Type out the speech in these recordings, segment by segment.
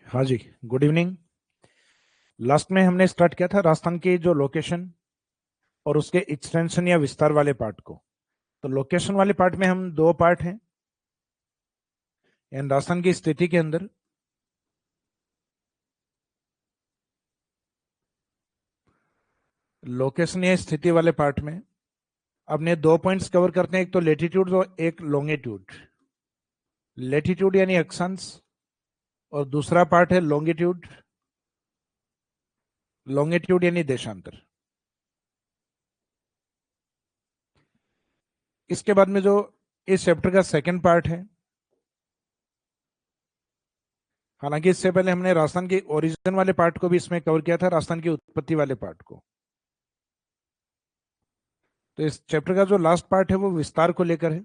हाँ जी, good evening. Last में हमने स्टार्ट किया था राजस्थान की जो लोकेशन और उसके एक्सटेंशन या विस्तार वाले पार्ट को। तो लोकेशन वाले पार्ट में हम दो पार्ट हैं यानी राजस्थान की स्थिति के अंदर। लोकेशन या स्थिति वाले पार्ट में अपने दो पॉइंट्स कवर करते हैं, एक तो लेटीट्यूड और एक लॉन्गिट्यूड। लेटीट्यूड यानी अक्षांश और दूसरा पार्ट है लॉन्गिट्यूड। लॉन्गिट्यूड यानी देशांतर। इसके बाद में जो इस चैप्टर का सेकंड पार्ट है, हालांकि इससे पहले हमने राजस्थान के ओरिजिन वाले पार्ट को भी इसमें कवर किया था, राजस्थान की उत्पत्ति वाले पार्ट को। तो इस चैप्टर का जो लास्ट पार्ट है वो विस्तार को लेकर है।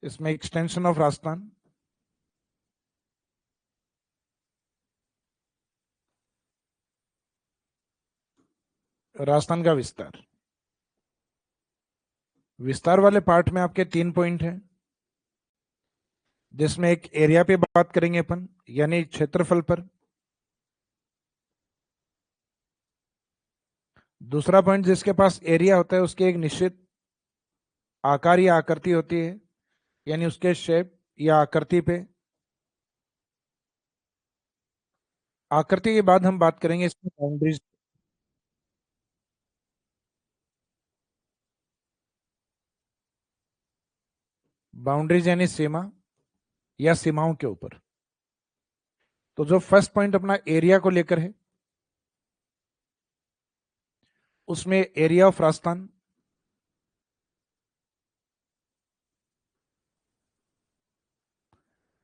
इसमें एक्सटेंशन ऑफ राजस्थान, राजस्थान का विस्तार। विस्तार वाले पार्ट में आपके 3 पॉइंट हैं, जिसमें एक एरिया पे बात करेंगे अपन यानी क्षेत्रफल पर। दूसरा पॉइंट, जिसके पास एरिया होता है उसके एक निश्चित आकार या आकृति होती है यानी उसके शेप या आकृति पे। आकृति के बाद हम बात करेंगे इसमें बाउंड्रीज। बाउंड्रीज यानी सीमा या सीमाओं के ऊपर। तो जो फर्स्ट पॉइंट अपना एरिया को लेकर है, उसमें एरिया ऑफ राजस्थान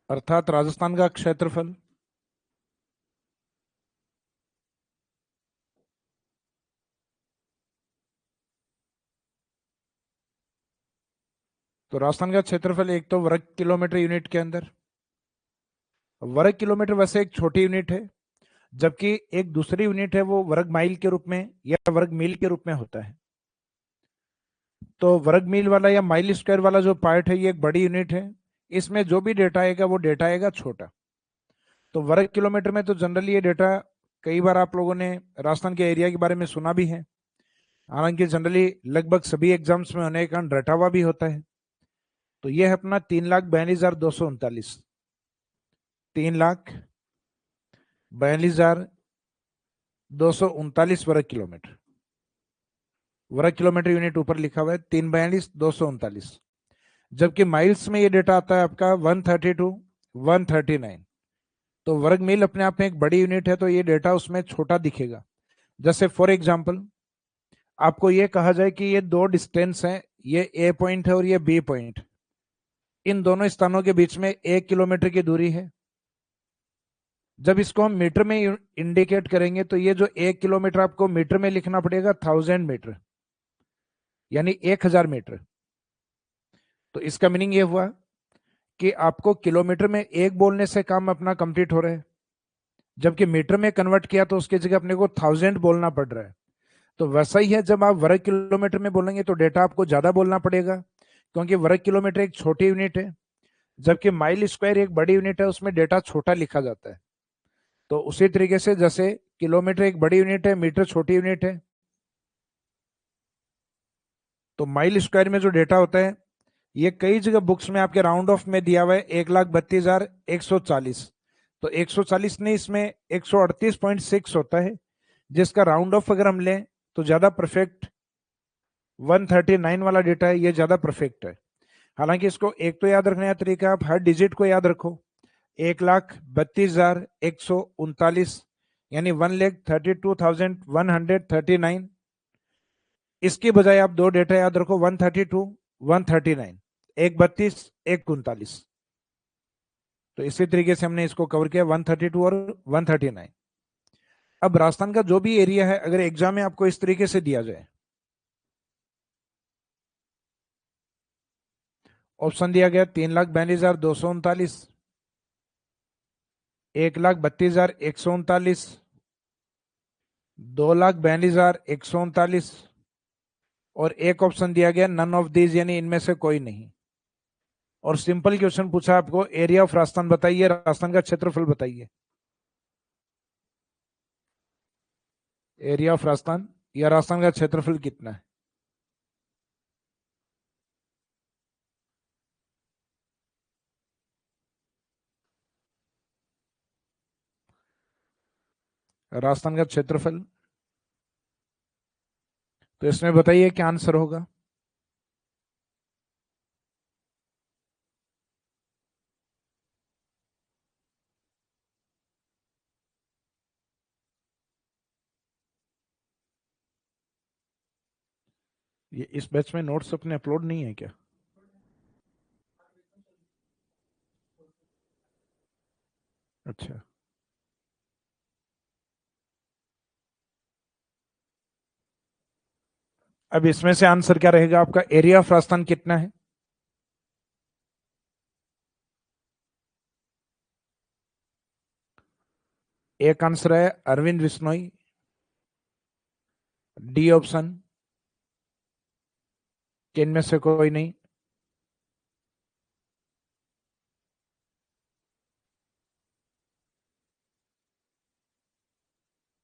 अर्थात राजस्थान का क्षेत्रफल तो राजस्थान का क्षेत्रफल एक तो वर्ग किलोमीटर यूनिट के अंदर। वर्ग किलोमीटर वैसे एक छोटी यूनिट है, जबकि एक दूसरी यूनिट है वो वर्ग माइल के रूप में या वर्ग मील के रूप में होता है। तो वर्ग मील वाला या माइल स्क्वायर वाला जो पार्ट है ये एक बड़ी यूनिट है। इसमें जो भी डेटा आएगा वो डेटा आएगा छोटा। तो वर्ग किलोमीटर में तो जनरली ये डेटा कई बार आप लोगों ने राजस्थान के एरिया के बारे में सुना भी है, हालांकि जनरली लगभग सभी एग्जाम्स में होने के कारण रटा हुआ भी होता है। तो ये है अपना 3,42,239। 3,42,239 वर्ग किलोमीटर। वर्ग किलोमीटर यूनिट ऊपर लिखा हुआ है 3,42,239। जबकि माइल्स में ये डेटा आता है आपका 132, 139। तो वर्ग मील अपने आप में एक बड़ी यूनिट है, तो ये डेटा उसमें छोटा दिखेगा। जैसे फॉर एग्जाम्पल आपको ये कहा जाए कि ये दो डिस्टेंस हैं, ये ए पॉइंट है और ये बी पॉइंट। इन दोनों स्थानों के बीच में 1 किलोमीटर की दूरी है। जब इसको हम मीटर में इंडिकेट करेंगे तो ये जो 1 किलोमीटर आपको मीटर में लिखना पड़ेगा 1000 मीटर यानी 1000 मीटर। तो इसका मीनिंग ये हुआ कि आपको किलोमीटर में एक बोलने से काम अपना कंप्लीट हो रहा है, जबकि मीटर में कन्वर्ट किया तो उसकी जगह अपने को 1000 बोलना पड़ रहा है। तो वैसा ही है, जब आप वर्ग किलोमीटर में बोलेंगे तो डेटा आपको ज्यादा बोलना पड़ेगा, क्योंकि वर्ग किलोमीटर एक छोटी यूनिट है, जबकि माइल स्क्वायर एक बड़ी यूनिट है, उसमें डेटा छोटा लिखा जाता है। तो उसी तरीके से जैसे किलोमीटर एक बड़ी यूनिट है, मीटर छोटी यूनिट है, तो माइल स्क्वायर में जो डेटा होता है ये कई जगह बुक्स में आपके राउंड ऑफ में दिया हुआ है 1,32,140। तो 140 नहीं, इसमें 138.6 होता है, जिसका राउंड ऑफ अगर हम लें तो ज्यादा परफेक्ट 139 वाला डेटा है, ये ज्यादा परफेक्ट है। हालांकि इसको एक तो याद रखने का तरीका, आप हर डिजिट को याद रखो। 1,32,139 यानी 1,32,139। इसकी बजाय आप दो डेटा याद रखो, 132, 139। एक 32, एक 39। तो इसी तरीके से हमने इसको कवर किया 132 और 139। अब राजस्थान का जो भी एरिया है, अगर एग्जाम में आपको इस तरीके से दिया जाए, ऑप्शन दिया गया 3,42,239, 1,32,139, 2,42,139, और एक ऑप्शन दिया गया नन ऑफ दीज, यानी इनमें से कोई नहीं। और सिंपल क्वेश्चन पूछा आपको, एरिया ऑफ राजस्थान बताइए, राजस्थान का क्षेत्रफल बताइए। एरिया ऑफ राजस्थान या राजस्थान का क्षेत्रफल कितना है? राजस्थान का क्षेत्रफल, तो इसमें बताइए क्या आंसर होगा। ये इस बैच में नोट्स अपने अपलोड नहीं है क्या? अच्छा, अब इसमें से आंसर क्या रहेगा आपका? एरिया ऑफ राजस्थान कितना है? एक आंसर है अरविंद बिश्नोई, डी ऑप्शन, कि इनमें से कोई नहीं।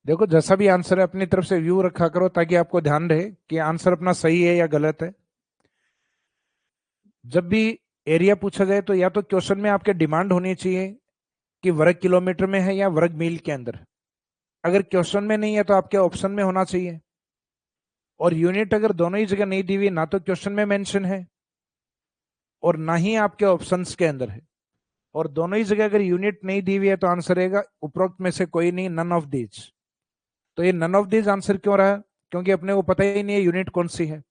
देखो, जैसा भी आंसर है अपनी तरफ से व्यू रखा करो ताकि आपको ध्यान रहे कि आंसर अपना सही है या गलत है। जब भी एरिया पूछा जाए तो या तो क्वेश्चन में आपके डिमांड होनी चाहिए कि वर्ग किलोमीटर में है या वर्ग मील के अंदर। अगर क्वेश्चन में नहीं है तो आपके ऑप्शन में होना चाहिए। और यूनिट अगर दोनों ही जगह नहीं दी हुई, ना तो क्वेश्चन में मेंशन है और ना ही आपके ऑप्शंस के अंदर है, और दोनों ही जगह अगर यूनिट नहीं दी हुई है, तो आंसर रहेगा उपरोक्त में से कोई नहीं, नन ऑफ दीज। तो ये नन ऑफ दीज आंसर क्यों रहा? क्योंकि अपने को पता ही नहीं है यूनिट कौन सी है।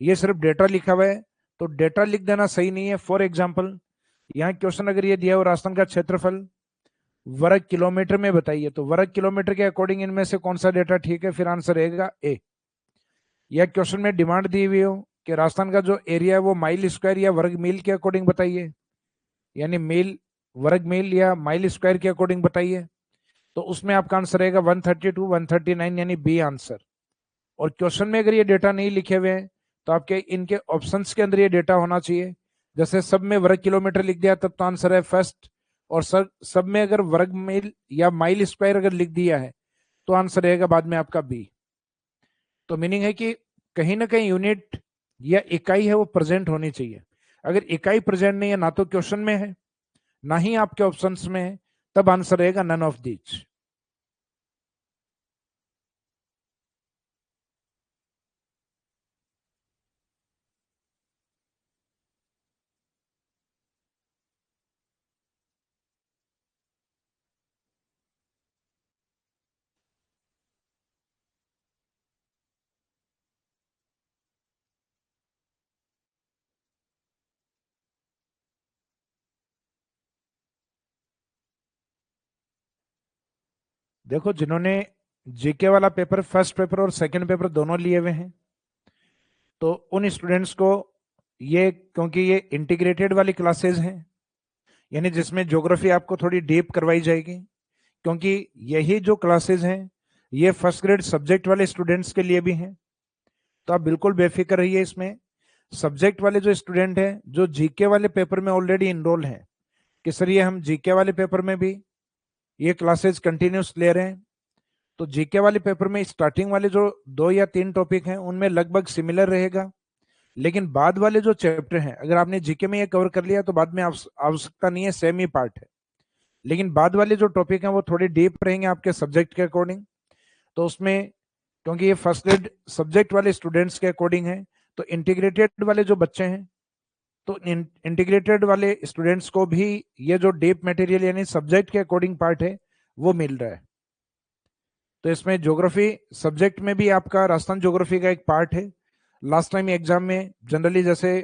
ये सिर्फ डेटा लिखा हुआ है, तो डेटा लिख देना सही नहीं है। फॉर एग्जाम्पल, यहाँ क्वेश्चन अगर ये दिया हो राजस्थान का क्षेत्रफल वर्ग किलोमीटर में बताइए, तो वर्ग किलोमीटर के अकॉर्डिंग इनमें से कौन सा डेटा ठीक है, फिर आंसर रहेगा ए। या क्वेश्चन में डिमांड दी हुई हो कि राजस्थान का जो एरिया है वो माइल स्क्वायर या वर्ग मील के अकॉर्डिंग बताइए, यानी मील, वर्ग मील या माइल स्क्वायर के अकॉर्डिंग बताइए, तो उसमें आपका आंसर रहेगा 132, 139, यानी बी आंसर। और क्वेश्चन में अगर ये डेटा नहीं लिखे हुए हैं तो आपके इनके ऑप्शंस के अंदर ये डेटा होना चाहिए। जैसे सब में वर्ग किलोमीटर लिख दिया तब तो आंसर है फर्स्ट, और सब में अगर वर्ग मील या माइल स्क्वायर अगर लिख दिया है तो आंसर रहेगा बाद में आपका बी। तो मीनिंग है कि कहीं ना कहीं यूनिट या इकाई है वो प्रेजेंट होनी चाहिए। अगर इकाई प्रेजेंट नहीं है, ना तो क्वेश्चन में है ना ही आपके ऑप्शंस में है, तब आंसर रहेगा नन ऑफ दीज। देखो, जिन्होंने जीके वाला पेपर, फर्स्ट पेपर और सेकंड पेपर दोनों लिए हुए हैं, तो उन स्टूडेंट्स को ये, क्योंकि ये इंटीग्रेटेड वाली क्लासेस हैं, यानी जिसमें ज्योग्राफी आपको थोड़ी डीप करवाई जाएगी, क्योंकि यही जो क्लासेस हैं ये फर्स्ट ग्रेड सब्जेक्ट वाले स्टूडेंट्स के लिए भी हैं। तो आप बिल्कुल बेफिक्र रहिए इसमें। सब्जेक्ट वाले जो स्टूडेंट हैं जो जीके वाले पेपर में ऑलरेडी इनरोल हैं कि सर ये हम जीके वाले पेपर में भी ये क्लासेस कंटिन्यूस ले रहे हैं, तो जीके वाले पेपर में स्टार्टिंग वाले जो 2 या 3 टॉपिक हैं उनमें लगभग सिमिलर रहेगा। लेकिन बाद वाले जो चैप्टर हैं, अगर आपने जीके में ये कवर कर लिया तो बाद में आवश्यकता नहीं है, सेम ही पार्ट है। लेकिन बाद वाले जो टॉपिक हैं वो थोड़े डीप रहेंगे आपके सब्जेक्ट के अकॉर्डिंग। तो उसमें, क्योंकि ये फर्स्ट ग्रेड सब्जेक्ट वाले स्टूडेंट्स के अकॉर्डिंग है, तो इंटीग्रेटेड वाले जो बच्चे हैं, तो इंटीग्रेटेड वाले स्टूडेंट्स को भी ये जो डीप मटेरियल यानी सब्जेक्ट के अकॉर्डिंग पार्ट है वो मिल रहा है। तो इसमें ज्योग्राफी सब्जेक्ट में भी आपका राजस्थान ज्योग्राफी का एक पार्ट है। लास्ट टाइम एग्जाम में जनरली जैसे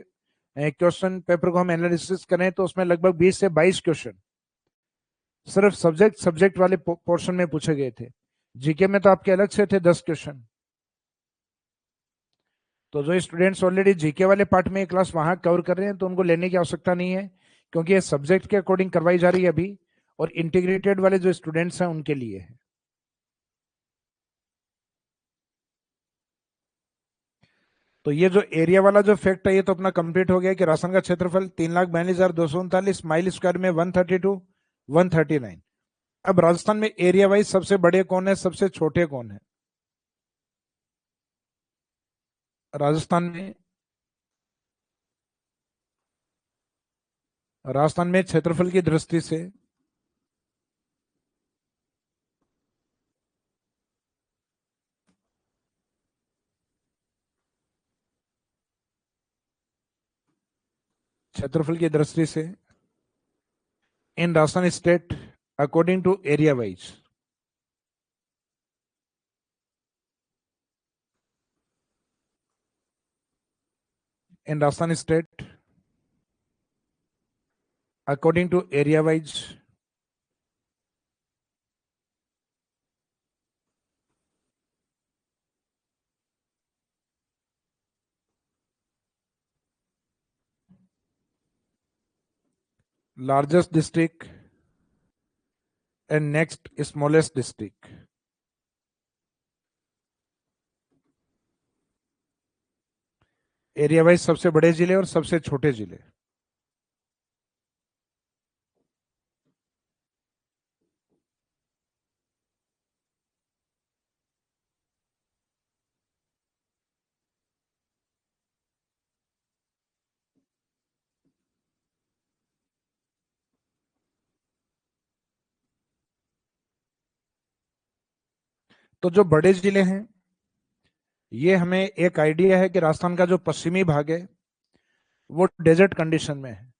क्वेश्चन पेपर को हम एनालिसिस करें तो उसमें लगभग 20 से 22 क्वेश्चन सिर्फ सब्जेक्ट सब्जेक्ट वाले पोर्शन में पूछे गए थे। जीके में तो आपके अलग से थे 10 क्वेश्चन। तो जो स्टूडेंट्स ऑलरेडी जीके वाले पार्ट में क्लास वहां कवर कर रहे हैं तो उनको लेने की आवश्यकता नहीं है, क्योंकि ये सब्जेक्ट के अकॉर्डिंग करवाई जा रही है अभी, और इंटीग्रेटेड वाले जो स्टूडेंट्स हैं उनके लिए है। तो ये जो एरिया वाला जो फैक्ट है ये तो अपना कंप्लीट हो गया कि राजस्थान का क्षेत्रफल 3,42,239, माइल स्क्वायर में 132, 139। अब राजस्थान में एरिया वाइज सबसे बड़े कौन है, सबसे छोटे कौन है? राजस्थान में क्षेत्रफल की दृष्टि से क्षेत्रफल की दृष्टि से in Rajasthan state according to area wise, in Rajasthan state according to area wise, largest district and next smallest district, area wise सबसे बड़े जिले और सबसे छोटे जिले। तो जो बड़े जिले हैं ये हमें एक आइडिया है कि राजस्थान का जो पश्चिमी भाग है वो डेजर्ट कंडीशन में है।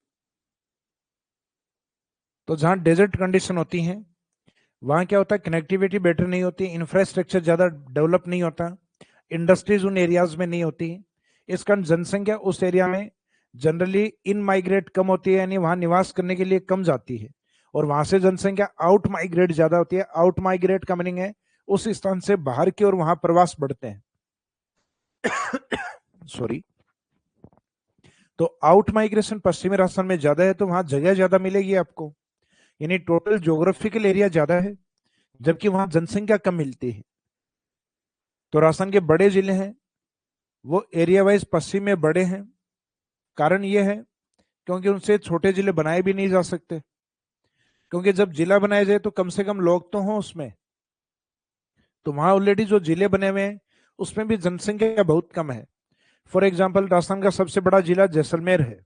तो जहां डेजर्ट कंडीशन होती है वहां क्या होता है, कनेक्टिविटी बेटर नहीं होती, इंफ्रास्ट्रक्चर ज्यादा डेवलप नहीं होता, इंडस्ट्रीज उन एरियाज में नहीं होती। इस कारण जनसंख्या उस एरिया में जनरली इन माइग्रेट कम होती है, यानी वहां निवास करने के लिए कम जाती है, और वहां से जनसंख्या आउट माइग्रेट ज्यादा होती है। आउट माइग्रेट का मीनिंग है उस स्थान से बाहर की ओर वहां प्रवास बढ़ते हैं। सॉरी। तो आउट माइग्रेशन पश्चिमी राजस्थान में ज्यादा है, तो वहां जगह ज्यादा मिलेगी आपको, यानी टोटल ज्योग्राफिकल एरिया ज्यादा है, जबकि वहां जनसंख्या कम मिलती है। तो राजस्थान के बड़े जिले हैं वो एरिया वाइज पश्चिम में बड़े हैं। कारण ये है क्योंकि उनसे छोटे जिले बनाए भी नहीं जा सकते, क्योंकि जब जिला बनाया जाए तो कम से कम लोग तो हों उसमें। तो वहां ऑलरेडी जो जिले बने हुए हैं उसमें भी जनसंख्या बहुत कम है। फॉर एग्जाम्पल राजस्थान का सबसे बड़ा जिला जैसलमेर है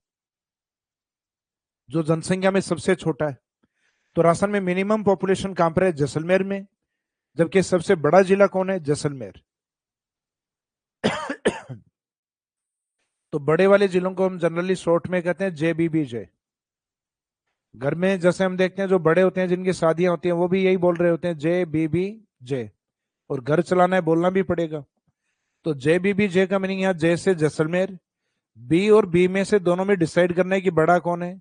जो जनसंख्या में सबसे छोटा है। तो राजस्थान में मिनिमम पॉपुलेशन कहां पर है, जैसलमेर में, जबकि सबसे बड़ा जिला कौन है, जैसलमेर। तो बड़े वाले जिलों को हम जनरली शॉर्ट में कहते हैं JBBJ। घर में जैसे हम देखते हैं जो बड़े होते हैं जिनकी शादियां होती हैं वो भी यही बोल रहे होते हैं JBBJ, और घर चलाना है बोलना भी पड़ेगा। तो JBBJ का मीनिंग यहाँ जे से जैसलमेर, बी और बी में से दोनों में डिसाइड करना है कि बड़ा कौन है।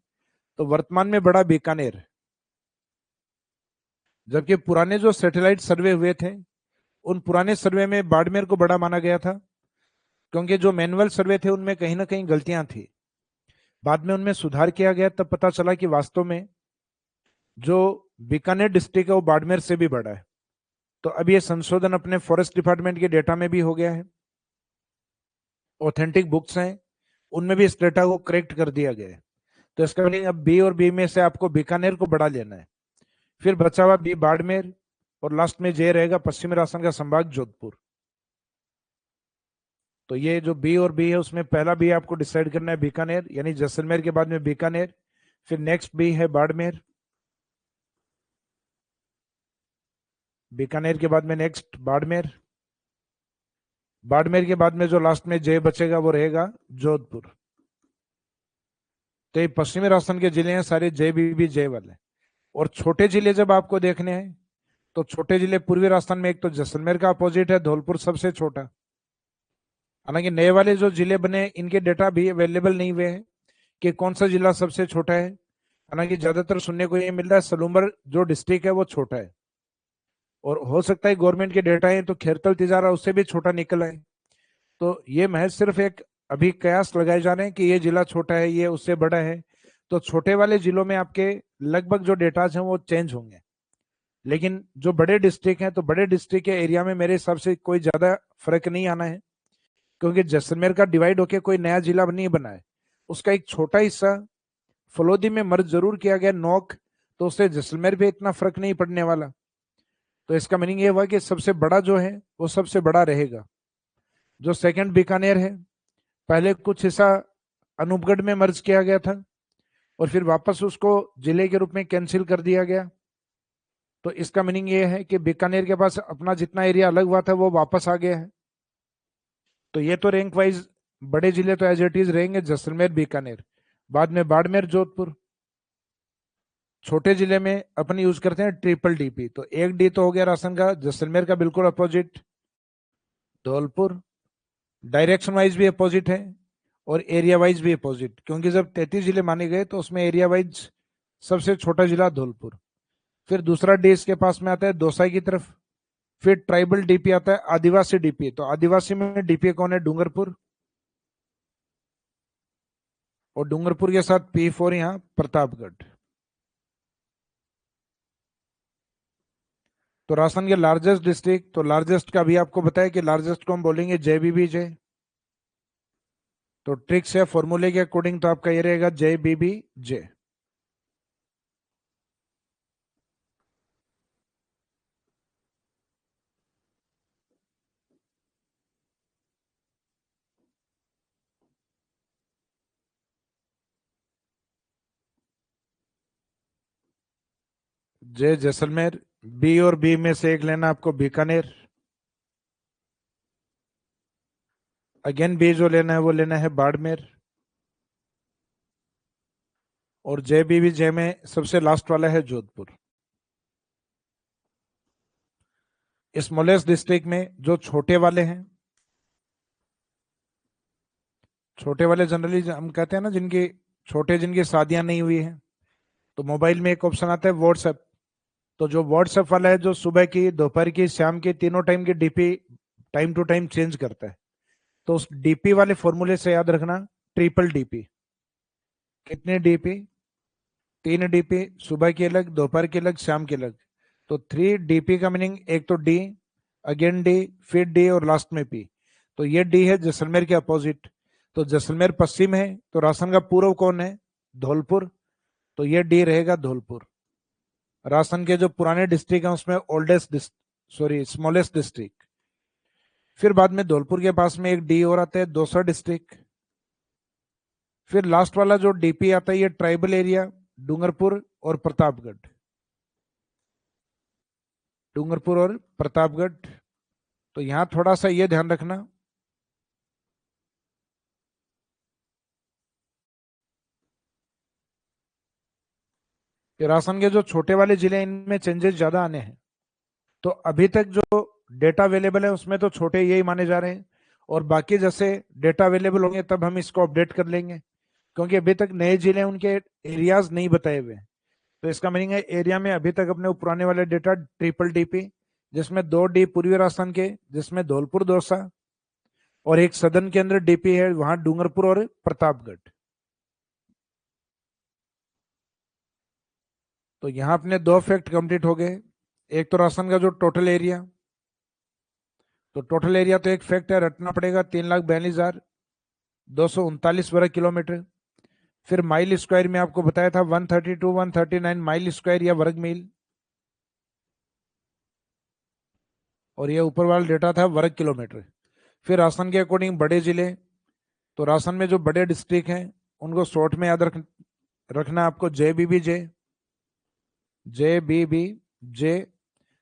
तो वर्तमान में बड़ा बीकानेर, जबकि पुराने जो सैटेलाइट सर्वे हुए थे उन पुराने सर्वे में बाड़मेर को बड़ा माना गया था, क्योंकि जो मैनुअल सर्वे थे उनमें कहीं ना कहीं गलतियां थी। बाद में उनमें सुधार किया गया, तब पता चला कि वास्तव में जो बीकानेर डिस्ट्रिक्ट है वो बाड़मेर से भी बड़ा है। तो अब ये संशोधन अपने फॉरेस्ट डिपार्टमेंट के डेटा में भी हो गया है, ऑथेंटिक बुक्स हैं उनमें भी इस डेटा को करेक्ट कर दिया गया है। तो इसका मीनिंग अब बी और बी में से आपको बीकानेर को बड़ा लेना है, फिर बचा हुआ बी बाड़मेर, और लास्ट में जे रहेगा पश्चिमी राजस्थान का संभाग जोधपुर। तो ये जो बी और बी है उसमें पहला बी आपको डिसाइड करना है बीकानेर, यानी जैसलमेर के बाद में बीकानेर, फिर नेक्स्ट बी है बाड़मेर, बीकानेर के बाद में नेक्स्ट बाड़मेर, बाड़मेर के बाद में जो लास्ट में जे बचेगा वो रहेगा जोधपुर। तो ये पश्चिमी राजस्थान के जिले हैं सारे JBBJ वाले। और छोटे जिले जब आपको देखने हैं तो छोटे जिले पूर्वी राजस्थान में एक तो जैसलमेर का अपोजिट है धौलपुर सबसे छोटा। हालांकि नए वाले जो जिले बने इनके डेटा भी अवेलेबल नहीं हुए हैं कि कौन सा जिला सबसे छोटा है। हालांकि ज्यादातर सुनने को ये मिल रहा है सलूम्बर जो डिस्ट्रिक्ट है वो छोटा है, और हो सकता है गवर्नमेंट के डेटा है तो खैरतल तिजारा उससे भी छोटा निकल आए। तो ये महज सिर्फ एक अभी कयास लगाए जा रहे हैं कि ये जिला छोटा है ये उससे बड़ा है। तो छोटे वाले जिलों में आपके लगभग जो डेटाज हैं वो चेंज होंगे, लेकिन जो बड़े डिस्ट्रिक्ट हैं तो बड़े डिस्ट्रिक्ट के एरिया में मेरे हिसाब से कोई ज्यादा फर्क नहीं आना है, क्योंकि जैसलमेर का डिवाइड होके कोई नया जिला नहीं बना है, उसका एक छोटा हिस्सा फलोदी में मर्ज जरूर किया गया, नोक, तो उससे जैसलमेर पे इतना फर्क नहीं पड़ने वाला। तो इसका मीनिंग ये हुआ कि सबसे बड़ा जो है वो सबसे बड़ा रहेगा। जो सेकंड बीकानेर है, पहले कुछ हिस्सा अनूपगढ़ में मर्ज किया गया था और फिर वापस उसको जिले के रूप में कैंसिल कर दिया गया। तो इसका मीनिंग ये है कि बीकानेर के पास अपना जितना एरिया अलग हुआ था वो वापस आ गया है। तो ये तो रैंक वाइज बड़े जिले तो एज इट इज रहेंगे, जैसलमेर बीकानेर, बाद में बाड़मेर जोधपुर। छोटे जिले में अपन यूज करते हैं ट्रिपल डीपी। तो एक डी तो हो गया राजस्थान का, जैसलमेर का बिल्कुल अपोजिट धौलपुर, डायरेक्शन वाइज भी अपोजिट है और एरिया वाइज भी अपोजिट, क्योंकि जब 33 जिले माने गए तो उसमें एरिया वाइज सबसे छोटा जिला धौलपुर। फिर दूसरा डी इसके पास में आता है दौसा की तरफ। फिर ट्राइबल डीपी आता है आदिवासी डीपी। तो आदिवासी में डीपी कौन है? डूंगरपुर, और डूंगरपुर के साथ P4 यहां प्रतापगढ़। तो राजस्थान के लार्जेस्ट डिस्ट्रिक्ट, तो लार्जेस्ट का भी आपको बताया कि लार्जेस्ट को हम बोलेंगे JBBJ। तो ट्रिक्स है फॉर्मूले के अकॉर्डिंग, तो आपका ये रहेगा JBBJ। जे जैसलमेर, बी और बी में से एक लेना आपको बीकानेर। अगेन बी जो लेना है वो लेना है बाड़मेर। और JBBJ में सबसे लास्ट वाला है जोधपुर। स्मॉलेस्ट डिस्ट्रिक्ट में जो छोटे वाले हैं, छोटे वाले जनरली हम कहते हैं ना जिनकी छोटे, जिनकी शादियां नहीं हुई है, तो मोबाइल में एक ऑप्शन आता है व्हाट्सएप। तो जो व्हाट्सएप वाला है, जो सुबह की, दोपहर की, शाम की, तीनों टाइम की DP time to time change करता है, तो उस डीपी वाले फॉर्मूले से याद रखना ट्रिपल डीपी। कितने डीपी? 3 डीपी, सुबह की अलग, दोपहर की अलग, शाम की अलग। तो 3 डीपी का मीनिंग एक तो डी, अगेन डी, फिर डी और लास्ट में पी। तो ये डी है जैसलमेर के अपोजिट। तो जैसलमेर पश्चिम है, तो राजस्थान का पूर्व कौन है? धौलपुर। तो ये डी रहेगा धौलपुर। राजस्थान के जो पुराने डिस्ट्रिक्ट हैं उसमें ओल्डेस्ट, सॉरी स्मॉलेस्ट डिस्ट्रिक्ट। फिर बाद में धौलपुर के पास में एक डी और आता है दौसा डिस्ट्रिक्ट। फिर लास्ट वाला जो डीपी आता है ये ट्राइबल एरिया, डूंगरपुर और प्रतापगढ़। डूंगरपुर और प्रतापगढ़। तो यहां थोड़ा सा ये ध्यान रखना कि राजस्थान के जो छोटे वाले जिले इनमें चेंजेस ज्यादा आने हैं। तो अभी तक जो डेटा अवेलेबल है उसमें तो छोटे यही माने जा रहे हैं, और बाकी जैसे डेटा अवेलेबल होंगे तब हम इसको अपडेट कर लेंगे, क्योंकि अभी तक नए जिले उनके एरियाज नहीं बताए हुए हैं। तो इसका मीनिंग है एरिया में अभी तक अपने वो पुराने वाले डेटा ट्रिपल डीपी, जिसमें 2 डी पूर्वी राजस्थान के, जिसमें धौलपुर दौसा, और एक सदन के अंदर डीपी है वहां डूंगरपुर और प्रतापगढ़। तो यहां अपने 2 फैक्ट कंप्लीट हो गए। एक तो राजस्थान का जो टोटल एरिया, तो टोटल एरिया तो एक फैक्ट है, रटना पड़ेगा 3,42,239 वर्ग किलोमीटर। फिर माइल स्क्वायर में आपको बताया था 132 139 माइल स्क्वायर या वर्ग मील, और ये ऊपर वाला डेटा था वर्ग किलोमीटर। फिर राजस्थान के अकॉर्डिंग बड़े जिले, तो राजस्थान में जो बड़े डिस्ट्रिक्ट हैं उनको शॉर्ट में याद रखना आपको JBBJ। JBBJ,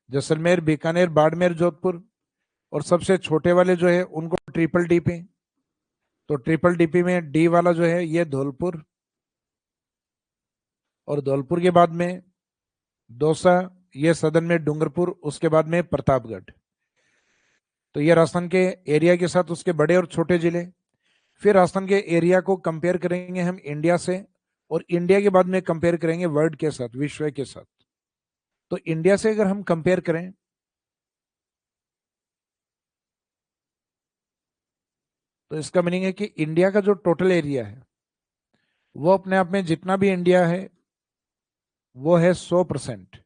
जैसलमेर, बीकानेर, बाड़मेर, जोधपुर। और सबसे छोटे वाले जो है उनको ट्रिपल डीपी। तो ट्रिपल डीपी में डी वाला जो है ये धौलपुर, और धौलपुर के बाद में दौसा, ये सदन में डूंगरपुर, उसके बाद में प्रतापगढ़। तो ये राजस्थान के एरिया के साथ उसके बड़े और छोटे जिले। फिर राजस्थान के एरिया को कंपेयर करेंगे हम इंडिया से, और इंडिया के बाद में कंपेयर करेंगे वर्ल्ड के साथ, विश्व के साथ। तो इंडिया से अगर हम कंपेयर करें, तो इसका मीनिंग है कि इंडिया का जो टोटल एरिया है वो अपने आप में जितना भी इंडिया है वो है 100%।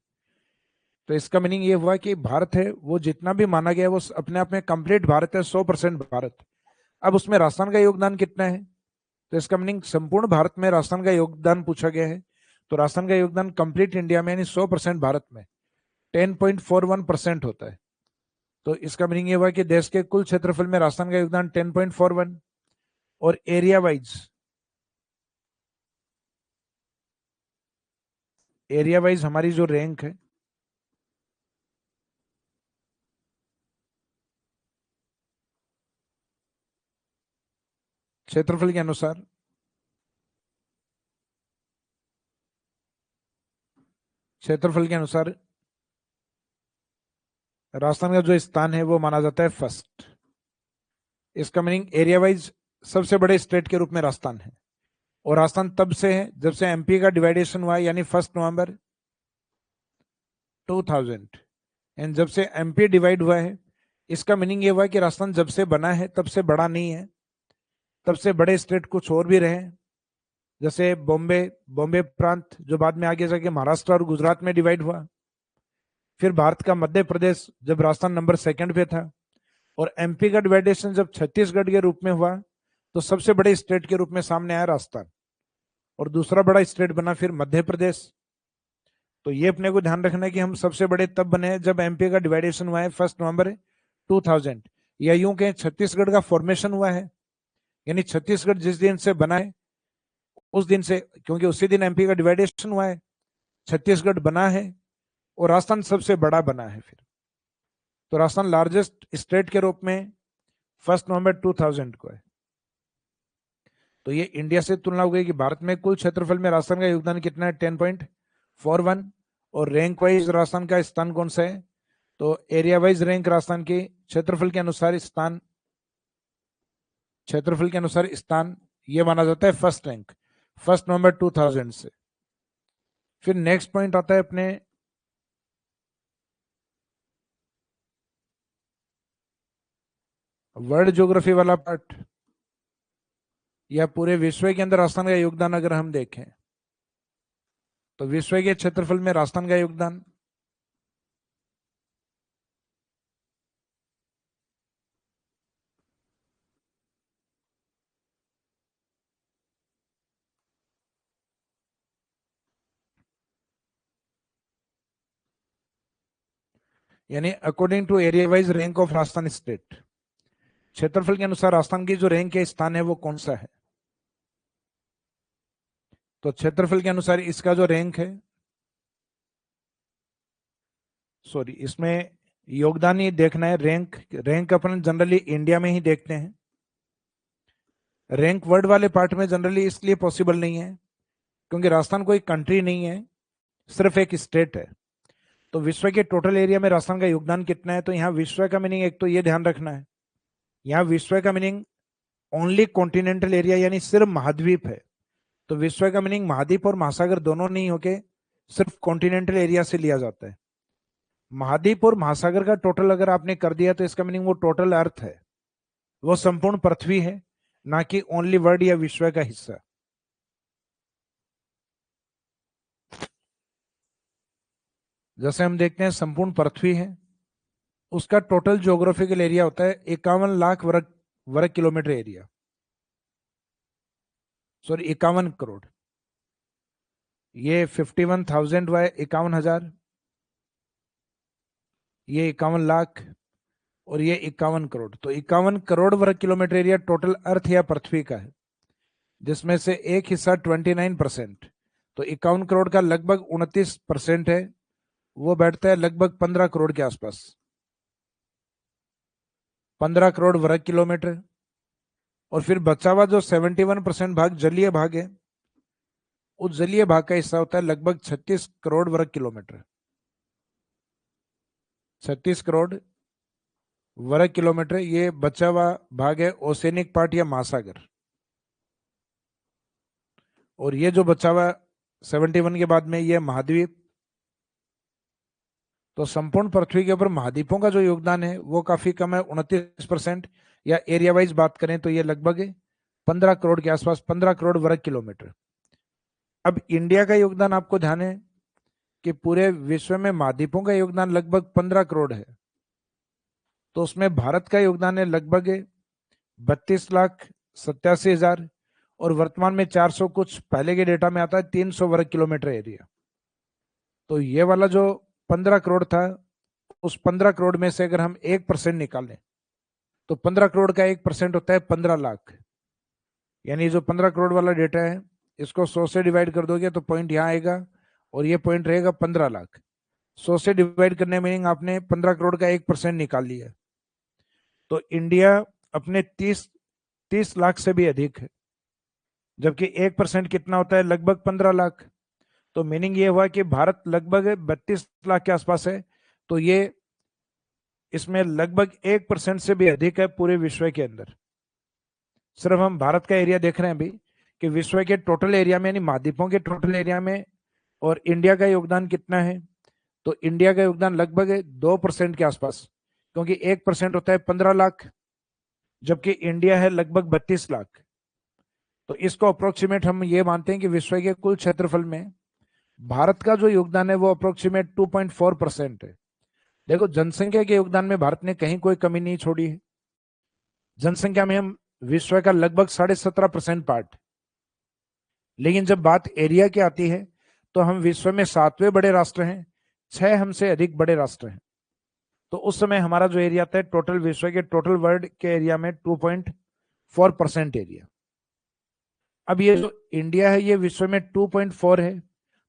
तो इसका मीनिंग ये हुआ कि भारत है वो जितना भी माना गया वो अपने आप में कंप्लीट भारत है, 100% भारत। अब उसमें राजस्थान का योगदान कितना है, तो इसका मीनिंग संपूर्ण भारत में राजस्थान का योगदान पूछा गया है। तो राजस्थान का योगदान कंप्लीट इंडिया में यानी 100% भारत में 10.41% होता है। तो इसका मीनिंग ये हुआ कि देश के कुल क्षेत्रफल में राजस्थान का योगदान 10.41, और एरिया वाइज हमारी जो रैंक है, क्षेत्रफल के अनुसार, राजस्थान का जो स्थान है वो माना जाता है फर्स्ट। इसका मीनिंग एरिया वाइज सबसे बड़े स्टेट के रूप में राजस्थान है, और राजस्थान तब से है जब से एमपी का डिवाइडेशन हुआ, यानी 1 नवंबर 2000। एंड जब से एमपी डिवाइड हुआ है, इसका मीनिंग ये हुआ कि राजस्थान जब से बना है तब से बड़ा नहीं है, तब से बड़े स्टेट कुछ और भी रहे, जैसे बॉम्बे प्रांत जो बाद में आगे जाके महाराष्ट्र और गुजरात में डिवाइड हुआ। फिर भारत का मध्य प्रदेश जब राजस्थान नंबर 2 पे था, और एमपी का डिवाइडेशन जब छत्तीसगढ़ के रूप में हुआ, तो सबसे बड़े स्टेट के रूप में सामने आया राजस्थान, और दूसरा बड़ा स्टेट बना फिर मध्य प्रदेश। तो ये अपने को ध्यान रखना है कि हम सबसे बड़े तब बने जब एमपी का डिवाइडेशन हुआ है 1 नवंबर 2000, या यूं कहें छत्तीसगढ़ का फॉर्मेशन हुआ है, यानी छत्तीसगढ़ जिस दिन से बना है उस दिन से, क्योंकि उसी दिन एमपी का डिवाइडेशन हुआ है, छत्तीसगढ़ बना है, और राजस्थान सबसे बड़ा बना है फिर। तो राजस्थान लार्जेस्ट स्टेट के रूप में 1 नवंबर 2000 को है। तो ये इंडिया से तुलना हो गई कि भारत में कुल क्षेत्रफल में राजस्थान का योगदान कितना है, 10.41, और रैंक वाइज राजस्थान का स्थान कौन सा है, तो एरिया वाइज रैंक राजस्थान के क्षेत्रफल के अनुसार स्थान ये माना जाता है फर्स्ट रैंक 1 नवंबर 2000 से। फिर नेक्स्ट पॉइंट आता है अपने वर्ल्ड ज्योग्राफी वाला पार्ट, या पूरे विश्व के अंदर राजस्थान का योगदान अगर हम देखें, तो विश्व के क्षेत्रफल में राजस्थान का योगदान यानी according to area wise rank of Rajasthan state, क्षेत्रफल के अनुसार राजस्थान की जो रैंक है, स्थान है, वो कौन सा है। तो क्षेत्रफल के अनुसार इसका जो रैंक है, सॉरी इसमें योगदान ही देखना है, रैंक अपन जनरली इंडिया में ही देखते हैं। रैंक वर्ल्ड वाले पार्ट में जनरली इसलिए पॉसिबल नहीं है क्योंकि राजस्थान कोई कंट्री नहीं है, सिर्फ एक स्टेट है। तो विश्व के टोटल एरिया में राजस्थान का योगदान कितना है, तो यहाँ विश्व का मीनिंग एक तो ये ध्यान रखना है, यहाँ विश्व का मीनिंग ओनली कॉन्टिनेंटल एरिया यानी सिर्फ महाद्वीप है। तो विश्व का मीनिंग महाद्वीप और महासागर दोनों नहीं होके सिर्फ कॉन्टिनेंटल एरिया से लिया जाता है। महाद्वीप और महासागर का टोटल अगर आपने कर दिया तो इसका मीनिंग वो टोटल अर्थ है, वो संपूर्ण पृथ्वी है, ना कि ओनली वर्ल्ड या विश्व का हिस्सा। जैसे हम देखते हैं संपूर्ण पृथ्वी है, उसका टोटल ज्योग्राफिकल एरिया होता है 51 लाख वर्ग किलोमीटर एरिया, सॉरी 51 करोड़। ये 51,000 व 51,000, ये 51 लाख, और ये 51 करोड़। तो 51 करोड़ वर्ग किलोमीटर एरिया टोटल अर्थ या पृथ्वी का है, जिसमें से एक हिस्सा 29%, तो 51 करोड़ का लगभग 29% है, वो बैठता है लगभग 15 करोड़ के आसपास, 15 करोड़ वर्ग किलोमीटर। और फिर बचा हुआ जो 71% भाग जलीय भाग है, उस जलीय भाग का हिस्सा होता है लगभग 36 करोड़ वर्ग किलोमीटर, 36 करोड़ वर्ग किलोमीटर। ये बचा हुआ भाग है ओसेनिक पार्ट या महासागर। और ये जो बचा हुआ 71 के बाद में ये महाद्वीप। तो संपूर्ण पृथ्वी के ऊपर महाद्वीपों का जो योगदान है वो काफी कम है, 29%, या एरिया वाइज बात करें तो ये लगभग 15 करोड़ के आसपास, 15 करोड़ वर्ग किलोमीटर। अब इंडिया का योगदान आपको ध्यान है कि पूरे विश्व में महाद्वीपों का योगदान लगभग 15 करोड़ है, तो उसमें भारत का योगदान है लगभग 32,87,000 और वर्तमान में 400, कुछ पहले के डेटा में आता है 300 वर्ग किलोमीटर एरिया। तो ये वाला जो 15 करोड़ था, उस 15 करोड़ में से अगर हम 1% निकालें तो 15 करोड़ का 1% होता है 15 लाख। यानी जो 15 करोड़ वाला डेटा है, इसको 100 से डिवाइड कर दोगे तो पॉइंट यहाँ आएगा और ये पॉइंट रहेगा 15 लाख। 100 से डिवाइड करने मीनिंग आपने 15 करोड़ का 1% निकाल लिया। तो इंडिया अपने 30 लाख से भी अधिक है, जबकि 1% कितना होता है, लगभग 15 लाख। तो मीनिंग ये हुआ कि भारत लगभग 32 लाख के आसपास है। तो ये इसमें लगभग 1% से भी अधिक है पूरे विश्व के अंदर। सिर्फ हम भारत का एरिया देख रहे हैं अभी कि विश्व के टोटल एरिया में, यानी महाद्वीपों के टोटल एरिया में, और इंडिया का योगदान कितना है। तो इंडिया का योगदान लगभग 2% के आसपास, क्योंकि 1% होता है 15 लाख, जबकि इंडिया है लगभग 32 लाख। तो इसको अप्रोक्सीमेट हम ये मानते हैं कि विश्व के कुल क्षेत्रफल में भारत का जो योगदान है वो अप्रोक्सीमेट 2.4% है। देखो, जनसंख्या के योगदान में भारत ने कहीं कोई कमी नहीं छोड़ी है। जनसंख्या में हम विश्व का लगभग 17.5% पार्ट। लेकिन जब बात एरिया की आती है तो हम विश्व में 7वें बड़े राष्ट्र हैं, 6 हमसे अधिक बड़े राष्ट्र हैं। तो उस समय हमारा जो एरिया आता है टोटल विश्व के टोटल वर्ल्ड के एरिया में 2.4% एरिया। अब ये जो इंडिया है ये विश्व में 2.4 है,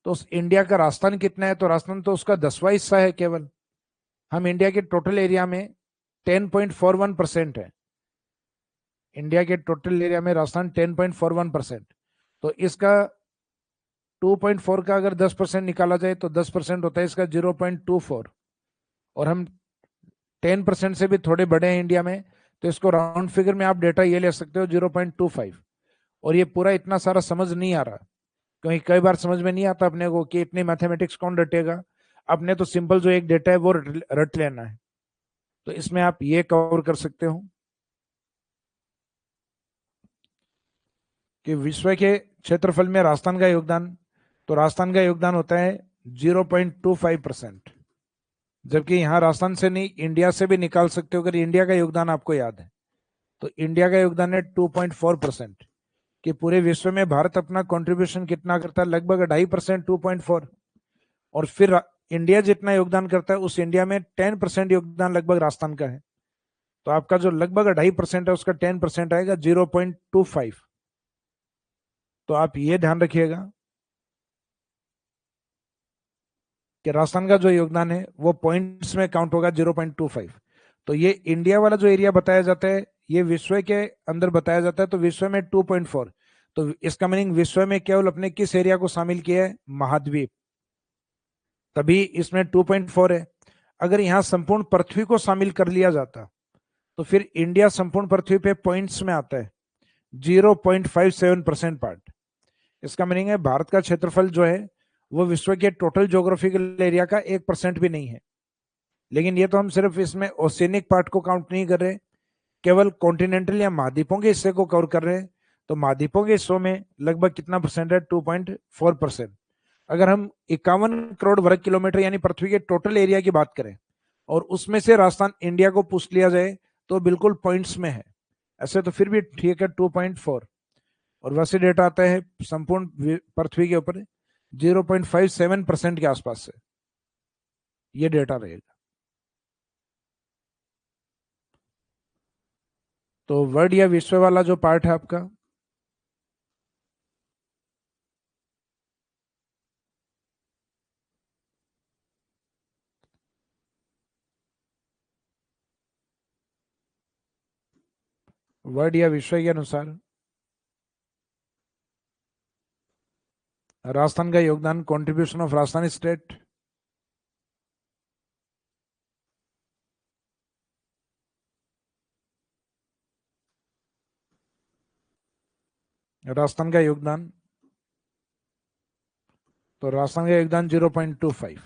तो उस इंडिया का राजस्थान कितना है, तो राजस्थान तो उसका 10वां हिस्सा है केवल। हम इंडिया के टोटल एरिया में 10.41% है। इंडिया के टोटल एरिया में राजस्थान 10.41%। तो इसका 2.4 का अगर 10% निकाला जाए तो 10% होता है इसका 0.24। और हम 10% से भी थोड़े बड़े हैं इंडिया में, तो इसको राउंड फिगर में आप डेटा ये ले सकते हो 0.25। और ये पूरा इतना सारा समझ नहीं आ रहा, क्योंकि कई बार समझ में नहीं आता अपने को कि इतनी मैथमेटिक्स कौन रटेगा। अपने तो सिंपल जो एक डेटा है वो रट लेना है। तो इसमें आप ये कवर कर सकते हो कि विश्व के क्षेत्रफल में राजस्थान का योगदान, तो राजस्थान का योगदान होता है 0.25%। जबकि यहां राजस्थान से नहीं, इंडिया से भी निकाल सकते हो अगर इंडिया का योगदान आपको याद है। तो इंडिया का योगदान है 2.4%। कि पूरे विश्व में भारत अपना कंट्रीब्यूशन कितना करता है, लगभग 2.5%, 2.4। और फिर इंडिया जितना योगदान करता है उस इंडिया में 10% योगदान लगभग राजस्थान का है। तो आपका जो लगभग 2.5% है उसका 10% आएगा 0.25। तो आप ये ध्यान रखिएगा कि राजस्थान का जो योगदान है वो पॉइंट्स में काउंट होगा 0.25। तो ये इंडिया वाला जो एरिया बताया जाता है ये विश्व के अंदर बताया जाता है, तो विश्व में 2.4। तो इसका मीनिंग विश्व में केवल अपने किस एरिया को शामिल किया है, महाद्वीप, तभी इसमें 2.4 है। अगर यहां संपूर्ण पृथ्वी को शामिल कर लिया जाता तो फिर इंडिया संपूर्ण पृथ्वी पे पॉइंट्स में आता है 0.57% पार्ट। इसका मीनिंग है भारत का क्षेत्रफल जो है वो विश्व के टोटल ज्योग्राफिकल एरिया का 1% भी नहीं है। लेकिन ये तो हम सिर्फ इसमें ओशियनिक पार्ट को काउंट नहीं कर रहे, केवल कॉन्टिनेंटल या महाद्वीपों के हिस्से को कवर कर रहे हैं। तो महाद्वीपों के हिस्सों में लगभग कितना परसेंट है, 2.4%। अगर हम 51 करोड़ वर्ग किलोमीटर यानी पृथ्वी के टोटल एरिया की बात करें और उसमें से राजस्थान इंडिया को पूछ लिया जाए तो बिल्कुल पॉइंट्स में है। ऐसे तो फिर भी ठीक है 2.4। और वैसे डेटा आता है संपूर्ण पृथ्वी के ऊपर 0.57% के आसपास से ये डेटा रहेगा। तो वर्ल्ड या विश्व वाला जो पार्ट है आपका, वर्ल्ड या विश्व के अनुसार राजस्थान का योगदान, contribution of Rajasthan state, Rajasthan का योगदान, तो राजस्थान का योगदान 0.25।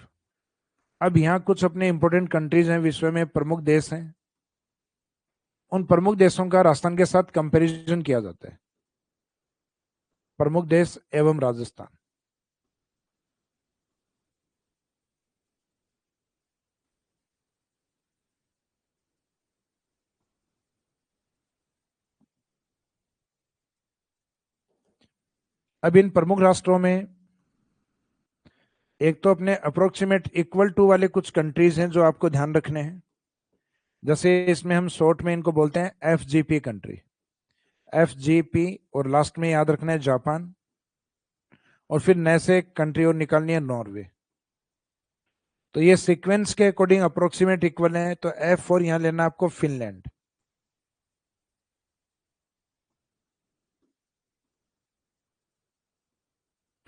अब यहाँ कुछ अपने इंपोर्टेंट कंट्रीज हैं, विश्व में प्रमुख देश हैं। उन प्रमुख देशों का राजस्थान के साथ कंपैरिजन किया जाता है। प्रमुख देश एवं राजस्थान। अब इन प्रमुख राष्ट्रों में एक तो अपने अप्रोक्सीमेट इक्वल टू वाले कुछ कंट्रीज हैं जो आपको ध्यान रखने हैं। जैसे इसमें हम शॉर्ट में इनको बोलते हैं एफजीपी कंट्री, एफजीपी, और लास्ट में याद रखना है जापान, और फिर नए से एक कंट्री और निकालनी है नॉर्वे। तो ये सीक्वेंस के अकॉर्डिंग अप्रोक्सीमेट इक्वल है, तो F4 यहां लेना आपको फिनलैंड।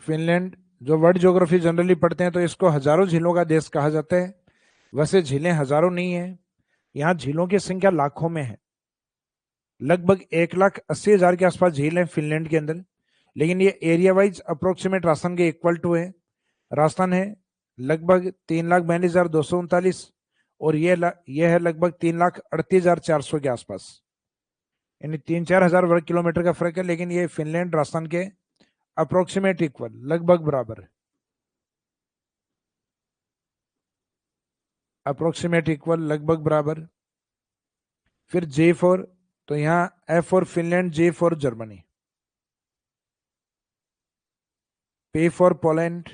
फिनलैंड जो वर्ल्ड ज्योग्राफी जनरली पढ़ते हैं तो इसको हजारों झीलों का देश कहा जाता है। वैसे झीलें हजारों नहीं है, यहाँ झीलों की संख्या लाखों में है। लगभग 1,80,000 के आसपास झील है फिनलैंड के अंदर, लेकिन ये एरिया वाइज अप्रोक्सीमेट राजस्थान के इक्वल टू है। राजस्थान है लगभग 3,42,239, और ये है लगभग 3,38,400 के आसपास, यानी 3-4 हजार वर्ग किलोमीटर का फर्क है। लेकिन ये फिनलैंड राजस्थान के अप्रोक्सीमेट इक्वल, लगभग बराबर है। अप्रोक्सीमेट इक्वल, लगभग बराबर। फिर J4, तो यहाँ F4 Finland, J4 Germany, P4 Poland,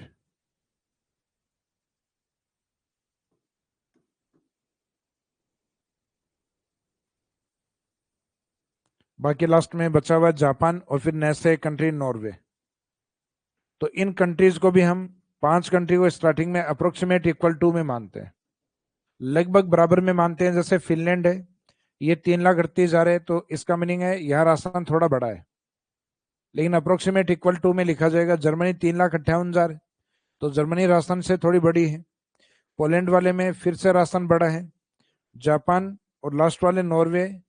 बाकी लास्ट में बचा हुआ जापान, और फिर नैसे कंट्री नॉर्वे। तो इन कंट्रीज को भी हम 5 कंट्री को स्टार्टिंग में अप्रोक्सीमेट इक्वल टू में मानते हैं, लगभग बराबर में मानते हैं। जैसे फिनलैंड है, ये 3,38,000 है, तो इसका मीनिंग है यह राजस्थान थोड़ा बड़ा है, लेकिन अप्रोक्सीमेट इक्वल टू में लिखा जाएगा। जर्मनी 3,58,000, तो जर्मनी राजस्थान से थोड़ी बड़ी है। पोलैंड वाले में फिर से राजस्थान बड़ा है। जापान और लास्ट वाले नॉर्वे,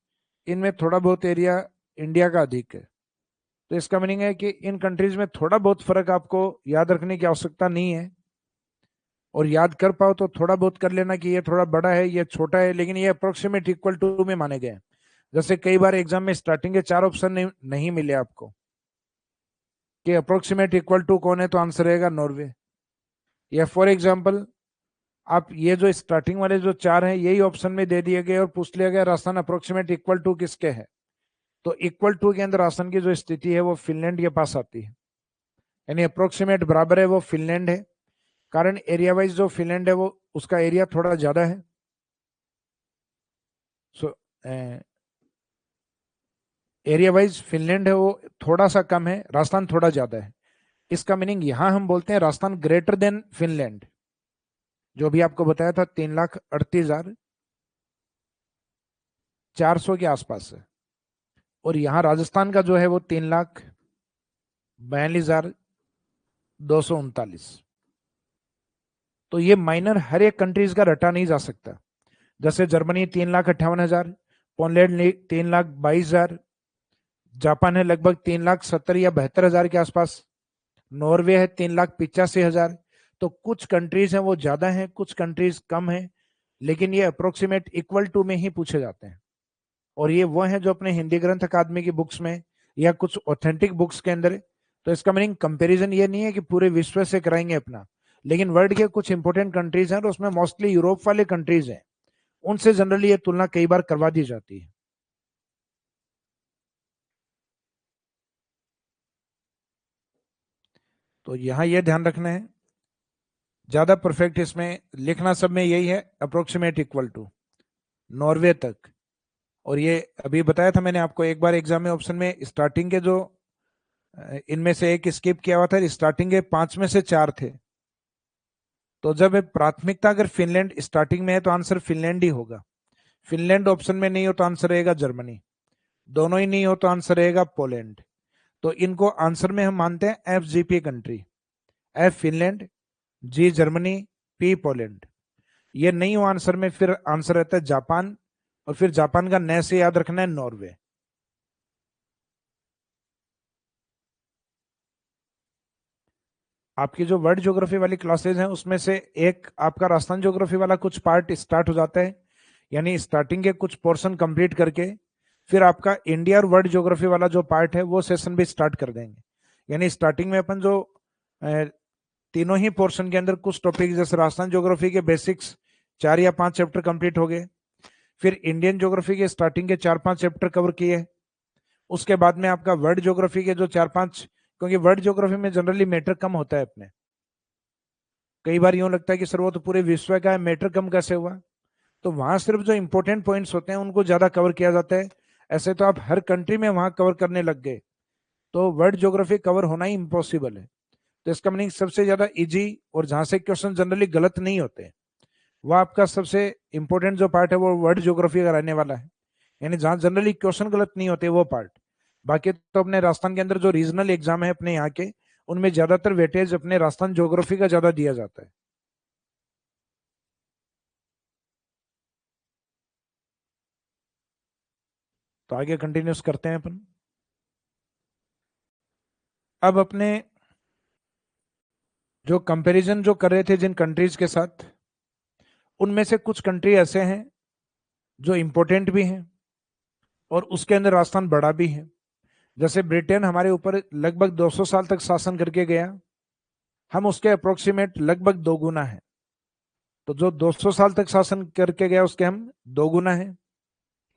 इनमें थोड़ा बहुत एरिया इंडिया का अधिक है। तो इसका मीनिंग है कि इन कंट्रीज में थोड़ा बहुत फर्क आपको याद रखने की आवश्यकता नहीं है, और याद कर पाओ तो थोड़ा बहुत कर लेना कि ये थोड़ा बड़ा है, ये छोटा है, लेकिन ये अप्रोक्सीमेट इक्वल टू में माने गए। जैसे कई बार एग्जाम में स्टार्टिंग के 4 ऑप्शन नहीं मिले आपको कि अप्रोक्सीमेट इक्वल टू कौन है, तो आंसर रहेगा नॉर्वे। या फॉर एग्जाम्पल आप ये जो स्टार्टिंग वाले जो 4 हैं यही ऑप्शन में दे दिए गए और पूछ लिया गया राजस्थान अप्रोक्सीमेट इक्वल टू किसके है, तो इक्वल टू के अंदर राजस्थान की जो स्थिति है वो फिनलैंड के पास आती है, यानी अप्रोक्सीमेट बराबर है वो फिनलैंड है। कारण एरिया वाइज जो फिनलैंड है वो उसका एरिया थोड़ा ज्यादा है। सो एरिया वाइज फिनलैंड है वो थोड़ा सा कम है, राजस्थान थोड़ा ज्यादा है। इसका मीनिंग यहां हम बोलते हैं राजस्थान ग्रेटर देन फिनलैंड, जो भी आपको बताया था 3,38,400 के आसपास है। और यहाँ राजस्थान का जो है वो 3,42,239। तो ये माइनर हर एक कंट्रीज का रटा नहीं जा सकता। जैसे जर्मनी 3,58,000, पोलैंड 3,22,000, जापान है लगभग 3,70,000 या 72,000 के आसपास, नॉर्वे है 3,85,000। तो कुछ कंट्रीज हैं वो ज्यादा हैं, कुछ कंट्रीज कम हैं, लेकिन ये अप्रोक्सीमेट इक्वल टू में ही पूछे जाते हैं। और ये वो हैं जो अपने हिंदी ग्रंथ अकादमी की बुक्स में या कुछ ऑथेंटिक बुक्स के अंदर। तो इसका मीनिंग कंपैरिजन ये नहीं है कि पूरे विश्व से कराएंगे अपना, लेकिन वर्ल्ड के कुछ इंपोर्टेंट कंट्रीज हैं और उसमें मोस्टली यूरोप वाले कंट्रीज हैं, उनसे जनरली ये तुलना कई बार करवा दी जाती है। तो यहां यह ध्यान रखना है, ज्यादा परफेक्ट इसमें लिखना सब में यही है, अप्रोक्सीमेट इक्वल टू नॉर्वे तक। और ये अभी बताया था मैंने आपको एक बार एग्जाम में ऑप्शन में, स्टार्टिंग के जो इनमें से एक स्किप किया हुआ था, स्टार्टिंग के 5 में से 4 थे। तो जब प्राथमिकता अगर फिनलैंड स्टार्टिंग में है तो आंसर फिनलैंड ही होगा। फिनलैंड ऑप्शन में नहीं हो तो आंसर रहेगा जर्मनी, दोनों ही नहीं हो तो आंसर रहेगा पोलैंड। तो इनको आंसर में हम मानते हैं FGP country, F Finland, G Germany, P Poland. ये नहीं हो आंसर में, फिर आंसर रहता है जापान, और फिर जापान का नए से याद रखना है नॉर्वे। आपकी जो वर्ल्ड ज्योग्राफी वाली क्लासेज हैं उसमें से एक आपका राजस्थान ज्योग्राफी वाला कुछ पार्ट स्टार्ट हो जाता है, यानी स्टार्टिंग के कुछ पोर्शन कंप्लीट करके फिर आपका इंडिया और वर्ल्ड ज्योग्राफी वाला जो पार्ट है वो सेशन भी स्टार्ट कर देंगे। यानी स्टार्टिंग में अपन जो तीनों ही पोर्शन के अंदर कुछ टॉपिक जैसे राजस्थान ज्योग्राफी के बेसिक्स 4 या 5 चैप्टर कंप्लीट हो गए, फिर इंडियन ज्योग्राफी के स्टार्टिंग के 4-5 चैप्टर कवर किए, उसके बाद में आपका वर्ल्ड ज्योग्राफी के जो 4-5 क्योंकि वर्ल्ड ज्योग्राफी में जनरली मैटर कम होता है अपने। कई बार यूं लगता है कि सर वो तो पूरे विश्व का है, मैटर कम कैसे हुआ? तो वहां सिर्फ जो इंपॉर्टेंट पॉइंट्स होते हैं उनको ज्यादा कवर किया जाता है। ऐसे तो आप हर कंट्री में वहां कवर करने लग गए तो वर्ल्ड ज्योग्राफी कवर होना ही इम्पॉसिबल है। तो इसका मीनिंग सबसे ज्यादा इजी और जहां से क्वेश्चन जनरली गलत नहीं होते, वो आपका सबसे इंपॉर्टेंट जो पार्ट है वो वर्ल्ड ज्योग्राफी का रहने वाला है। यानी जहां जनरली क्वेश्चन गलत नहीं होते वो पार्ट। बाकी तो अपने राजस्थान के अंदर जो रीजनल एग्जाम है अपने यहाँ के, उनमें ज्यादातर वेटेज अपने राजस्थान ज्योग्राफी का ज्यादा दिया जाता है। तो आगे कंटिन्यूस करते हैं अपन। अब अपने जो कंपैरिजन जो कर रहे थे जिन कंट्रीज के साथ, उनमें से कुछ कंट्री ऐसे हैं जो इंपॉर्टेंट भी हैं और उसके अंदर राजस्थान बड़ा भी है। जैसे ब्रिटेन हमारे ऊपर लगभग 200 साल तक शासन करके गया, हम उसके अप्रोक्सीमेट लगभग दो गुना है। तो जो 200 साल तक शासन करके गया उसके हम दो गुना है।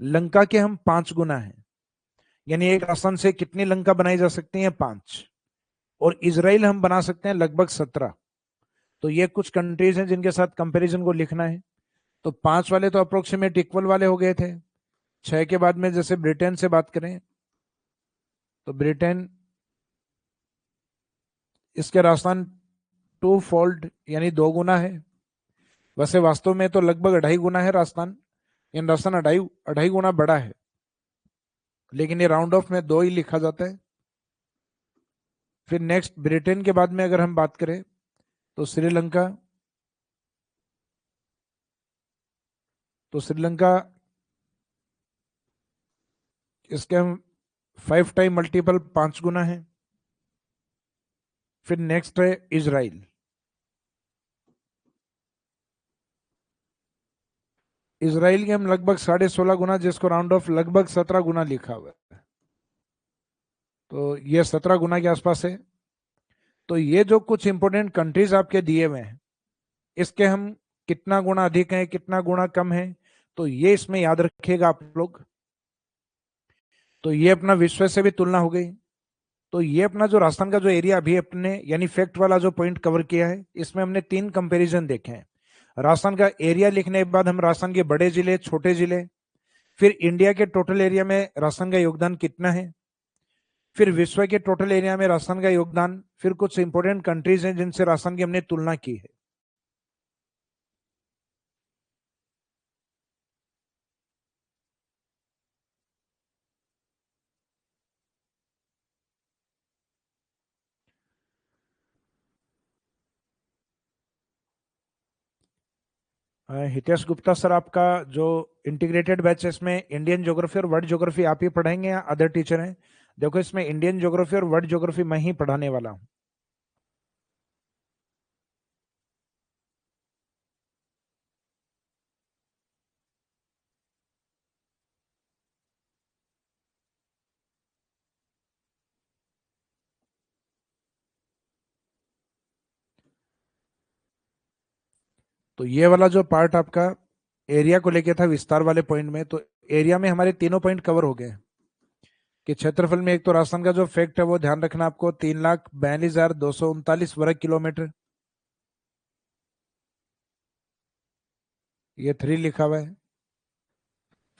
लंका के हम 5 गुना है। यानी एक राजस्थान से कितनी लंका बनाई जा सकती है? 5। और इसराइल हम बना सकते हैं लगभग 17। तो ये कुछ कंट्रीज हैं जिनके साथ कंपैरिजन को लिखना है। तो 5 वाले तो अप्रोक्सीमेट इक्वल वाले हो गए थे। 6 के बाद में जैसे ब्रिटेन से बात करें तो ब्रिटेन, इसके राजस्थान टू फोल्ड यानी दो गुना है। वैसे वास्तव में तो लगभग 2.5 गुना है राजस्थान। इन राजस्थान 2.5 गुना बड़ा है, लेकिन ये राउंड ऑफ में 2 ही लिखा जाता है। फिर नेक्स्ट ब्रिटेन के बाद में अगर हम बात करें तो श्रीलंका। तो श्रीलंका, इसके हम 5 टाइम मल्टीपल 5 गुना है। फिर नेक्स्ट है इजराइल। इसराइल के हम लगभग 16.5 गुना, जिसको राउंड ऑफ लगभग 17 गुना लिखा हुआ है। तो ये 17 गुना के आसपास है। तो ये जो कुछ इंपोर्टेंट कंट्रीज आपके दिए हुए हैं, इसके हम कितना गुना अधिक है कितना गुना कम है, तो ये इसमें याद रखिएगा आप लोग। तो ये अपना विश्व से भी तुलना हो गई। तो ये अपना जो राजस्थान का जो एरिया अभी अपने यानी फैक्ट वाला जो पॉइंट कवर किया है, इसमें हमने 3 कंपैरिजन देखे हैं। राजस्थान का एरिया लिखने के बाद हम राजस्थान के बड़े जिले छोटे जिले, फिर इंडिया के टोटल एरिया में राजस्थान का योगदान कितना है, फिर विश्व के टोटल एरिया में राजस्थान का योगदान, फिर कुछ इंपोर्टेंट कंट्रीज हैं जिनसे राजस्थान की हमने तुलना की है। हितेश गुप्ता सर, आपका जो इंटीग्रेटेड बैच है इसमें इंडियन ज्योग्राफी और वर्ल्ड ज्योग्राफी आप ही पढ़ाएंगे या अदर टीचर हैं? देखो, इसमें इंडियन ज्योग्राफी और वर्ल्ड ज्योग्राफी मैं ही पढ़ाने वाला हूँ। तो ये वाला जो पार्ट आपका एरिया को लेके था विस्तार वाले पॉइंट में, तो एरिया में हमारे तीनों पॉइंट कवर हो गए। कि क्षेत्रफल में एक तो राजस्थान का जो फैक्ट है वो ध्यान रखना आपको, 3,42,239 वर्ग किलोमीटर। ये 3 लिखा हुआ है।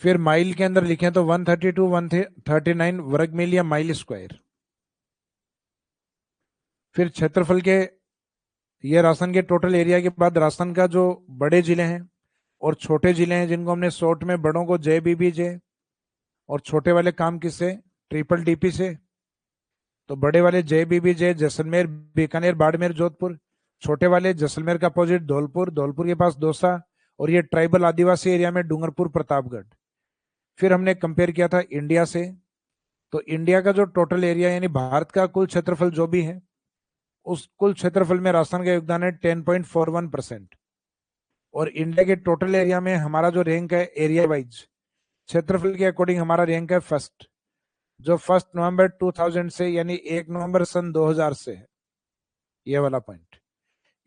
फिर माइल के अंदर लिखे तो 132 139 वर्ग मील या माइल स्क्वायर। फिर क्षेत्रफल के, ये राजस्थान के टोटल एरिया के बाद राजस्थान का जो बड़े जिले हैं और छोटे जिले हैं, जिनको हमने शॉर्ट में बड़ों को JBBJ और छोटे वाले काम किससे, ट्रिपल DP से। तो बड़े वाले JBBJ जैसलमेर बीकानेर बाड़मेर जोधपुर, छोटे वाले जैसलमेर का अपोजिट धौलपुर, धौलपुर के पास दौसा, और ये ट्राइबल आदिवासी एरिया में डूंगरपुर प्रतापगढ़। फिर हमने कंपेयर किया था इंडिया से। तो इंडिया का जो टोटल एरिया यानी भारत का कुल क्षेत्रफल जो भी है, उस कुल क्षेत्रफल में राजस्थान का योगदान है 10.41%। और इंडिया के टोटल एरिया में हमारा जो रैंक है एरिया वाइज क्षेत्रफल के अकॉर्डिंग हमारा रैंक है फर्स्ट, जो 1 नवंबर 2000 से यानी 1 नवंबर सन 2000 से है। ये वाला पॉइंट।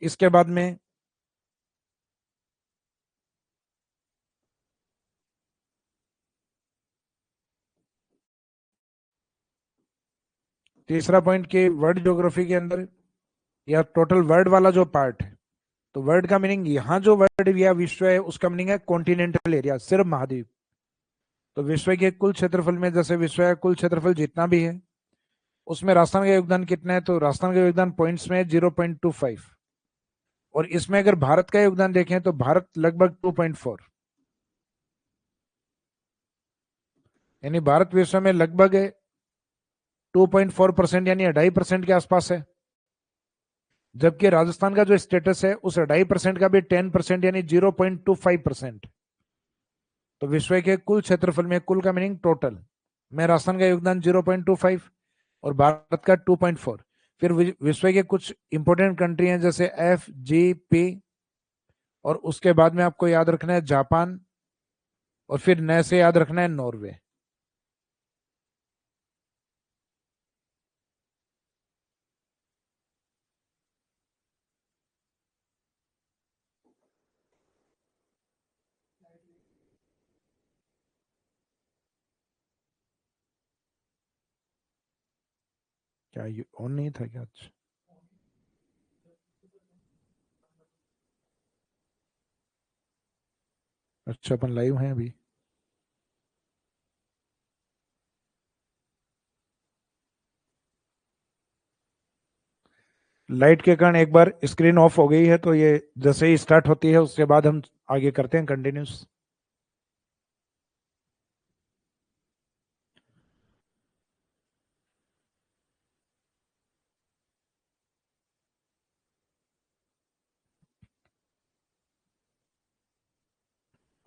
इसके बाद में तीसरा पॉइंट कि वर्ल्ड ज्योग्राफी के अंदर या टोटल वर्ल्ड वाला जो पार्ट है, तो वर्ल्ड का मीनिंग यहाँ जो वर्ल्ड या विश्व है उसका मीनिंग है कॉन्टिनेंटल एरिया, सिर्फ महाद्वीप। तो विश्व के कुल क्षेत्रफल में जैसे विश्व का कुल क्षेत्रफल जितना भी है उसमें राजस्थान का योगदान कितना है, तो राजस्थान का योगदान पॉइंट्स में 0.25। और इसमें अगर भारत का योगदान देखें तो भारत लगभग 2.4, यानी भारत विश्व में लगभग 2.4% यानी 2.5% के आसपास है। जबकि राजस्थान का जो स्टेटस है उस 2.5% का भी 10% यानी 0.25%। तो विश्व के कुल क्षेत्रफल में, कुल का मीनिंग टोटल में, राजस्थान का योगदान 0.25 और भारत का 2.4। फिर विश्व के कुछ इंपोर्टेंट कंट्री हैं जैसे FGP, और उसके बाद में आपको याद रखना है जापान, और फिर नए से याद रखना है नॉर्वे। क्या ये ऑन नहीं था क्या आज? अच्छा, अपन लाइव हैं अभी। लाइट के कारण एक बार स्क्रीन ऑफ हो गई है, तो ये जैसे ही स्टार्ट होती है उसके बाद हम आगे करते हैं continuous.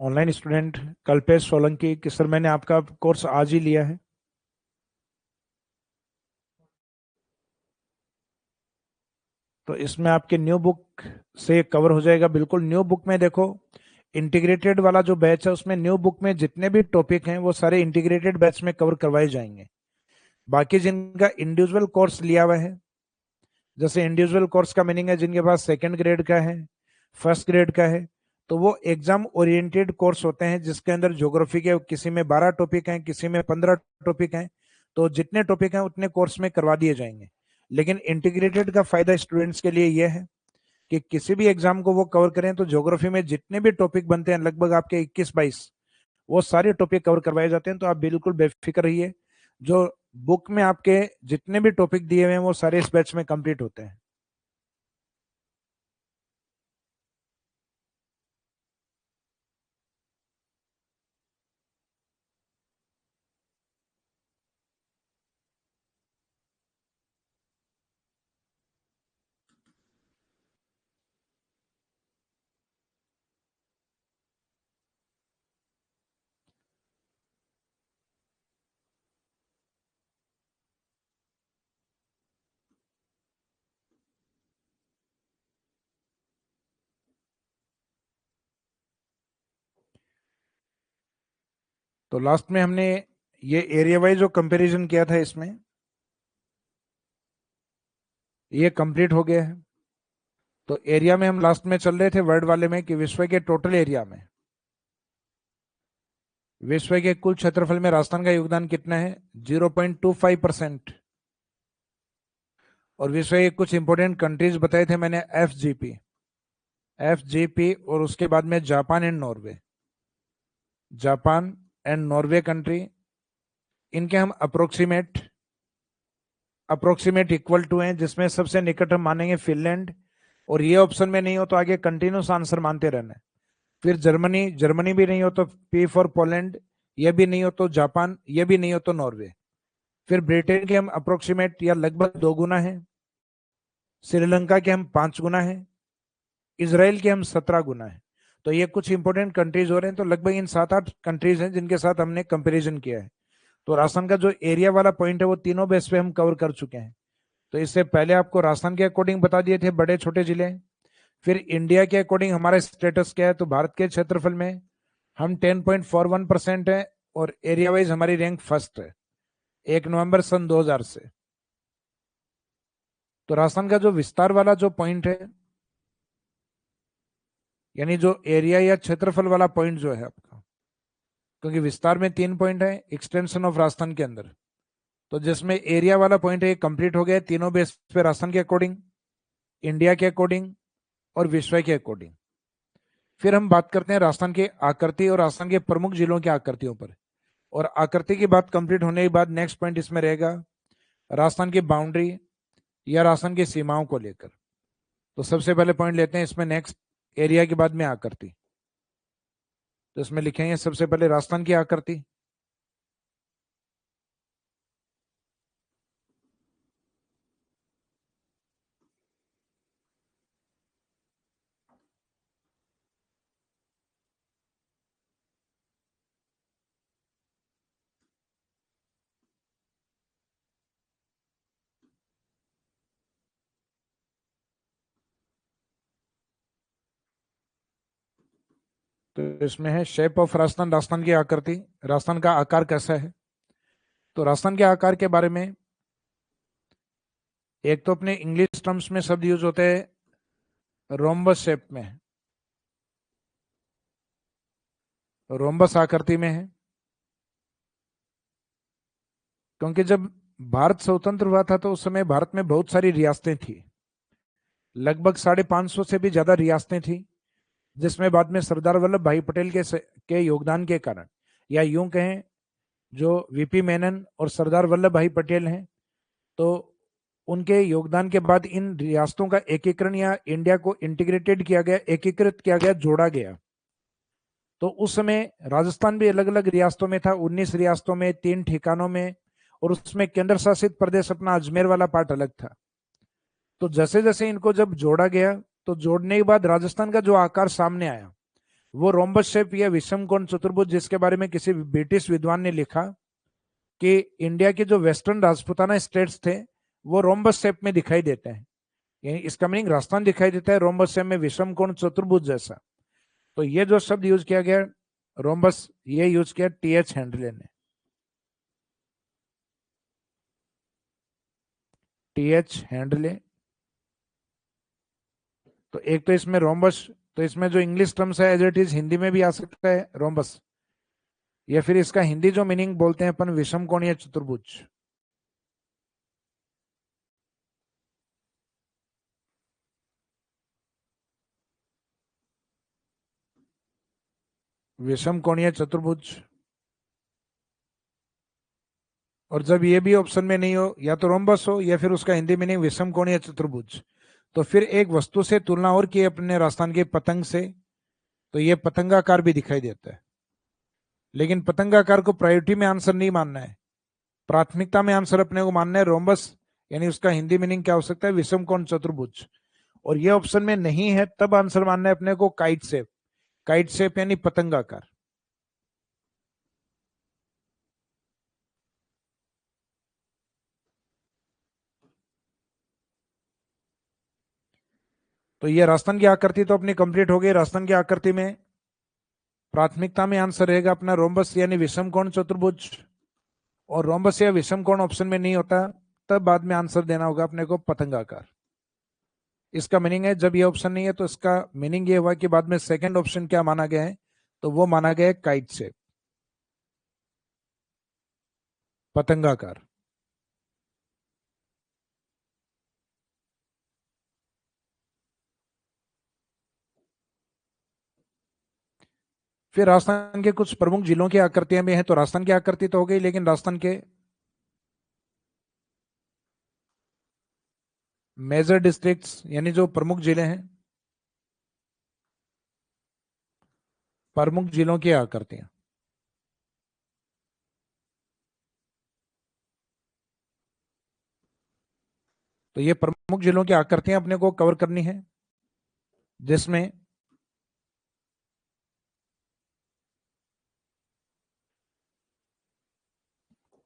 Online student Kalpesh Solanki कि सर मैंने आपका कोर्स आज ही लिया है। तो इसमें आपके न्यू बुक से कवर हो जाएगा बिल्कुल। न्यू बुक में देखो, इंटीग्रेटेड वाला जो बैच है उसमें न्यू बुक में जितने भी टॉपिक हैं वो सारे इंटीग्रेटेड बैच में कवर करवाए जाएंगे। बाकी जिनका इंडिविजुअल कोर्स लिया हुआ है, जैसे इंडिविजुअल कोर्स का मीनिंग है जिनके पास सेकंड ग्रेड का है, फर्स्ट ग्रेड का है, तो वो एग्जाम ओरिएंटेड कोर्स होते हैं जिसके अंदर ज्योग्राफी के किसी में 12 टॉपिक हैं, किसी में 15 टॉपिक हैं। तो जितने टॉपिक हैं उतने कोर्स में करवा दिए जाएंगे। लेकिन इंटीग्रेटेड का फायदा स्टूडेंट्स के लिए यह है कि किसी भी एग्जाम को वो कवर करें तो ज्योग्राफी में जितने भी टॉपिक बनते हैं लगभग आपके 21-22, वो सारे टॉपिक कवर करवाए जाते हैं। तो आप बिल्कुल बेफिक्र रहिए, जो बुक में आपके जितने भी टॉपिक दिए हुए हैं वो सारे इस बैच में कंप्लीट होते हैं। तो लास्ट में हमने ये एरिया वाइज जो कंपैरिजन किया था इसमें, ये कंप्लीट हो गया है। तो एरिया में हम लास्ट में चल रहे थे वर्ल्ड वाले में कि विश्व के टोटल एरिया में, विश्व के कुल क्षेत्रफल में राजस्थान का योगदान कितना है, 0.25%। और विश्व के कुछ इंपोर्टेंट कंट्रीज बताए थे मैंने, एफ जी पी और उसके बाद में Japan and Norway. Japan and Norway country, इनके हम अप्रोक्सीमेट इक्वल टू हैं, जिसमें सबसे निकट हम मानेंगे फिनलैंड। और ये ऑप्शन में नहीं हो तो आगे कंटिन्यूस आंसर मानते रहना है। फिर जर्मनी, जर्मनी भी नहीं हो तो P फॉर पोलैंड, ये भी नहीं हो तो जापान, ये भी नहीं हो तो नॉर्वे। फिर ब्रिटेन के हम अप्रोक्सीमेट या लगभग 2 गुना है, श्रीलंका के हम 5 गुना है, इसराइल के हम 17 गुना है। तो ये कुछ इंपोर्टेंट कंट्रीज हो रहे हैं। तो लगभग इन 7-8 कंट्रीज हैं जिनके साथ हमने कंपेरिजन किया है। तो राजस्थान का जो एरिया वाला पॉइंट है वो तीनों बेस पे हम कवर कर चुके हैं। तो इससे पहले आपको राजस्थान के अकॉर्डिंग बता दिए थे बड़े छोटे जिले। फिर इंडिया के अकॉर्डिंग हमारा स्टेटस क्या है, तो भारत के क्षेत्रफल में हम 10.41% है और एरिया वाइज हमारी रैंक फर्स्ट है 1 नवंबर सन 2000 से। तो राजस्थान का जो विस्तार वाला जो पॉइंट है, यानी जो एरिया या क्षेत्रफल वाला पॉइंट जो है आपका, क्योंकि विस्तार में 3 पॉइंट है एक्सटेंशन ऑफ राजस्थान के अंदर, तो जिसमें एरिया वाला पॉइंट है कंप्लीट हो गया तीनों बेस पे, राजस्थान के अकॉर्डिंग, इंडिया के अकॉर्डिंग और विश्व के अकॉर्डिंग। फिर हम बात करते हैं राजस्थान के आकृति और राजस्थान के प्रमुख जिलों की आकृतियों पर। और आकृति की बात कंप्लीट होने के बाद नेक्स्ट पॉइंट इसमें रहेगा राजस्थान की बाउंड्री या राजस्थान की सीमाओं को लेकर। तो सबसे पहले पॉइंट लेते हैं इसमें नेक्स्ट, एरिया के बाद में आकृति। तो इसमें लिखेंगे सबसे पहले राजस्थान की आकृति। तो इसमें है शेप ऑफ राजस्थान, राजस्थान की आकृति, राजस्थान का आकार कैसा है। तो राजस्थान के आकार के बारे में एक तो अपने इंग्लिश टर्म्स में शब्द यूज होते हैं रोम्बस शेप में, रोम्बस आकृति में है। क्योंकि जब भारत स्वतंत्र हुआ था तो उस समय भारत में बहुत सारी रियासतें थी, लगभग 550 से भी ज्यादा रियासतें थी, जिसमें बाद में सरदार वल्लभ भाई पटेल के योगदान के कारण, या यूं कहें जो वीपी मेनन और सरदार वल्लभ भाई पटेल हैं, तो उनके योगदान के बाद इन रियासतों का एकीकरण या इंडिया को इंटीग्रेटेड किया गया, एकीकृत किया गया, जोड़ा गया। तो उस समय राजस्थान भी अलग अलग रियासतों में था, 19 रियासतों में, 3 ठिकानों में, और उसमें केंद्र शासित प्रदेश अपना अजमेर वाला पार्ट अलग था। तो जैसे जैसे इनको जब जोड़ा गया, तो जोड़ने के बाद राजस्थान का जो आकार सामने आया वो रोम्बस शेप या विषम कोण चतुर्भुज, जिसके बारे में किसी ब्रिटिश विद्वान ने लिखा कि इंडिया के जो वेस्टर्न राजपूताना स्टेट्स थे वो रोम्बस शेप में दिखाई देते हैं, यानी इसका मीनिंग राजस्थान दिखाई देता है रोम्बस शेप में, विषम कोण चतुर्भुज जैसा। तो ये जो शब्द यूज किया गया रोम्बस, ये यूज किया टीएच हेंडले ने, टीएच हेंडले। तो एक तो इसमें रोम्बस, तो इसमें जो इंग्लिश टर्म्स है एज इट इज हिंदी में भी आ सकता है रोम्बस, या फिर इसका हिंदी जो मीनिंग बोलते हैं अपन विषम कोण या चतुर्भुज। विषम कोणीय चतुर्भुज। और जब ये भी ऑप्शन में नहीं हो, या तो रोम्बस हो या फिर उसका हिंदी मीनिंग विषम कोणीय चतुर्भुज, तो फिर एक वस्तु से तुलना और की अपने राजस्थान के पतंग से, तो ये पतंगाकार भी दिखाई देता है। लेकिन पतंगाकार को प्रायोरिटी में आंसर नहीं मानना है, प्राथमिकता में आंसर अपने को मानना है रोम्बस, यानी उसका हिंदी मीनिंग क्या हो सकता है, विषम कोण चतुर्भुज। और ये ऑप्शन में नहीं है तब आंसर मानना है अपने को काइट शेप, काइट शेप यानी पतंगाकार। तो ये राजस्थान की आकृति तो अपनी कंप्लीट हो गई। राजस्थान की आकृति में प्राथमिकता में आंसर रहेगा अपना रोम्बस यानी विषम कोण चतुर्भुज, और रोम्बस या विषम कोण ऑप्शन में नहीं होता तब बाद में आंसर देना होगा अपने को पतंगाकार। इसका मीनिंग है जब ये ऑप्शन नहीं है तो इसका मीनिंग ये हुआ कि बाद में सेकंड ऑप्शन क्या माना गया है, तो वो माना गया है काइट शेप, पतंगाकार। फिर राजस्थान के कुछ प्रमुख जिलों की आकृतियां भी हैं। तो राजस्थान की आकृति तो हो गई, लेकिन राजस्थान के मेजर डिस्ट्रिक्ट्स यानी जो प्रमुख जिले हैं, प्रमुख जिलों की आकृतियां। तो ये प्रमुख जिलों की आकृतियां अपने को कवर करनी है, जिसमें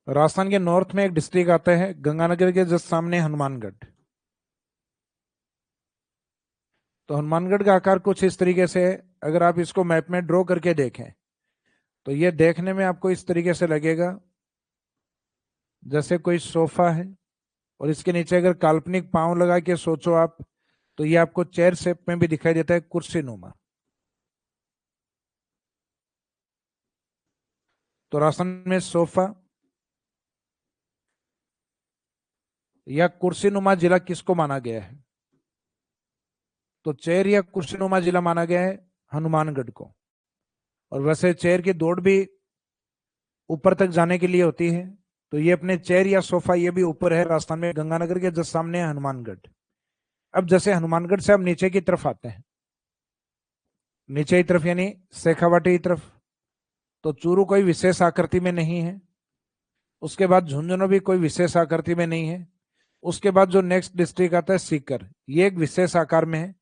राजस्थान के नॉर्थ में एक डिस्ट्रिक्ट आता है गंगानगर के जस्ट सामने हनुमानगढ़। तो हनुमानगढ़ का आकार कुछ इस तरीके से है, अगर आप इसको मैप में ड्रॉ करके देखें तो ये देखने में आपको इस तरीके से लगेगा जैसे कोई सोफा है, और इसके नीचे अगर काल्पनिक पांव लगा के सोचो आप, तो ये आपको चेयर शेप में भी दिखाई देता है, कुर्सी नुमा। तो राजस्थान में सोफा, या कुर्सीनुमा जिला किसको माना गया है? तो चेर या कुर्सीनुमा जिला माना गया है हनुमानगढ़ को। और वैसे चेर की दौड़ भी ऊपर तक जाने के लिए होती है, तो ये अपने चेर या सोफा ये भी ऊपर है राजस्थान में, गंगानगर के जस्ट सामने है हनुमानगढ़। अब जैसे हनुमानगढ़ से हम नीचे की तरफ आते हैं, नीचे की तरफ यानी शेखावाटी की तरफ, तो चूरू कोई विशेष आकृति में नहीं है। उसके बाद झुंझुनू भी कोई विशेष आकृति में नहीं है। उसके बाद जो नेक्स्ट डिस्ट्रिक्ट आता है सीकर, ये एक विशेष आकार में है।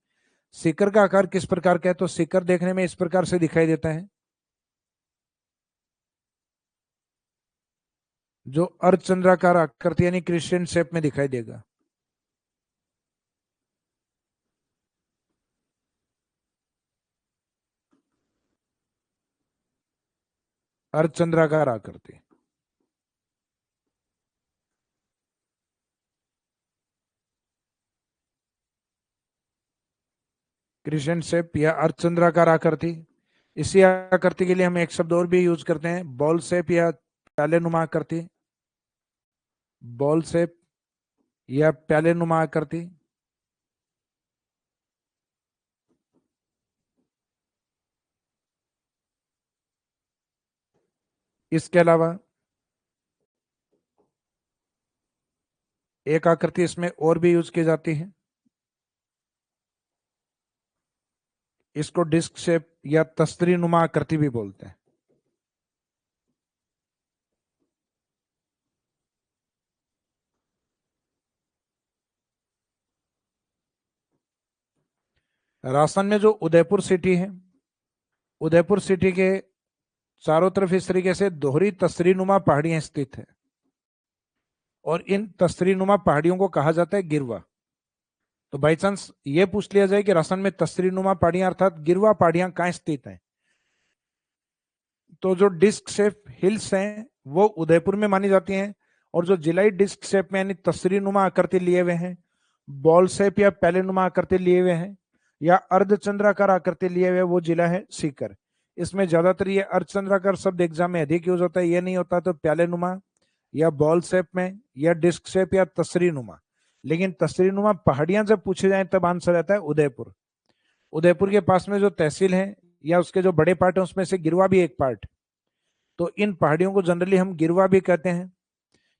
सीकर का आकार किस प्रकार का है? तो सीकर देखने में इस प्रकार से दिखाई देता है, जो अर्धचंद्राकार आकृति यानी क्रिश्चियन शेप में दिखाई देगा। अर्धचंद्राकार आकृति, क्रिश्चियन शेप या अर्धचंद्राकार आकृति। इसी आकृति के लिए हम एक शब्द और भी यूज करते हैं, बॉल शेप या प्याले नुमा आकृति। बॉल शेप या प्याले नुमा आकृति। इसके अलावा एक आकृति इसमें और भी यूज की जाती है, इसको डिस्क शेप या तस्तरी नुमा आकृति भी बोलते हैं। राजस्थान में जो उदयपुर सिटी है, उदयपुर सिटी के चारों तरफ इस तरीके से दोहरी तस्तरी नुमा पहाड़ियां स्थित है, और इन तस्तरी नुमा पहाड़ियों को कहा जाता है गिरवा। तो बाई चांस ये पूछ लिया जाए कि राजस्थान में तस्तरी नुमा पहाड़ियां अर्थात गिरवा पहाड़ियां कहां स्थित हैं, तो जो डिस्क शेप हिल्स हैं वो उदयपुर में मानी जाती हैं, और जो जिलाई डिस्क शेप में यानी तस्तरी नुमा आकृति लिए हुए हैं, बॉल शेप या पैले नुमा आकृति लिए हुए हैं, या अर्धचंद्राकार आकृति लिए हुए, वो जिला है सीकर। इसमें ज्यादातर ये अर्धचंद्राकार शब्द एग्जाम में अधिक यूज होता है, ये नहीं होता तो प्याले नुमा या बॉल शेप में या डिस्क शेप या तसरी नुमा। लेकिन तसरी नुमा पहाड़ियां जब पूछे जाए तब आंसर रहता है उदयपुर। उदयपुर के पास में जो तहसील है या उसके जो बड़े पार्ट है उसमें से गिरवा भी एक पार्ट, तो इन पहाड़ियों को जनरली हम गिरवा भी कहते हैं,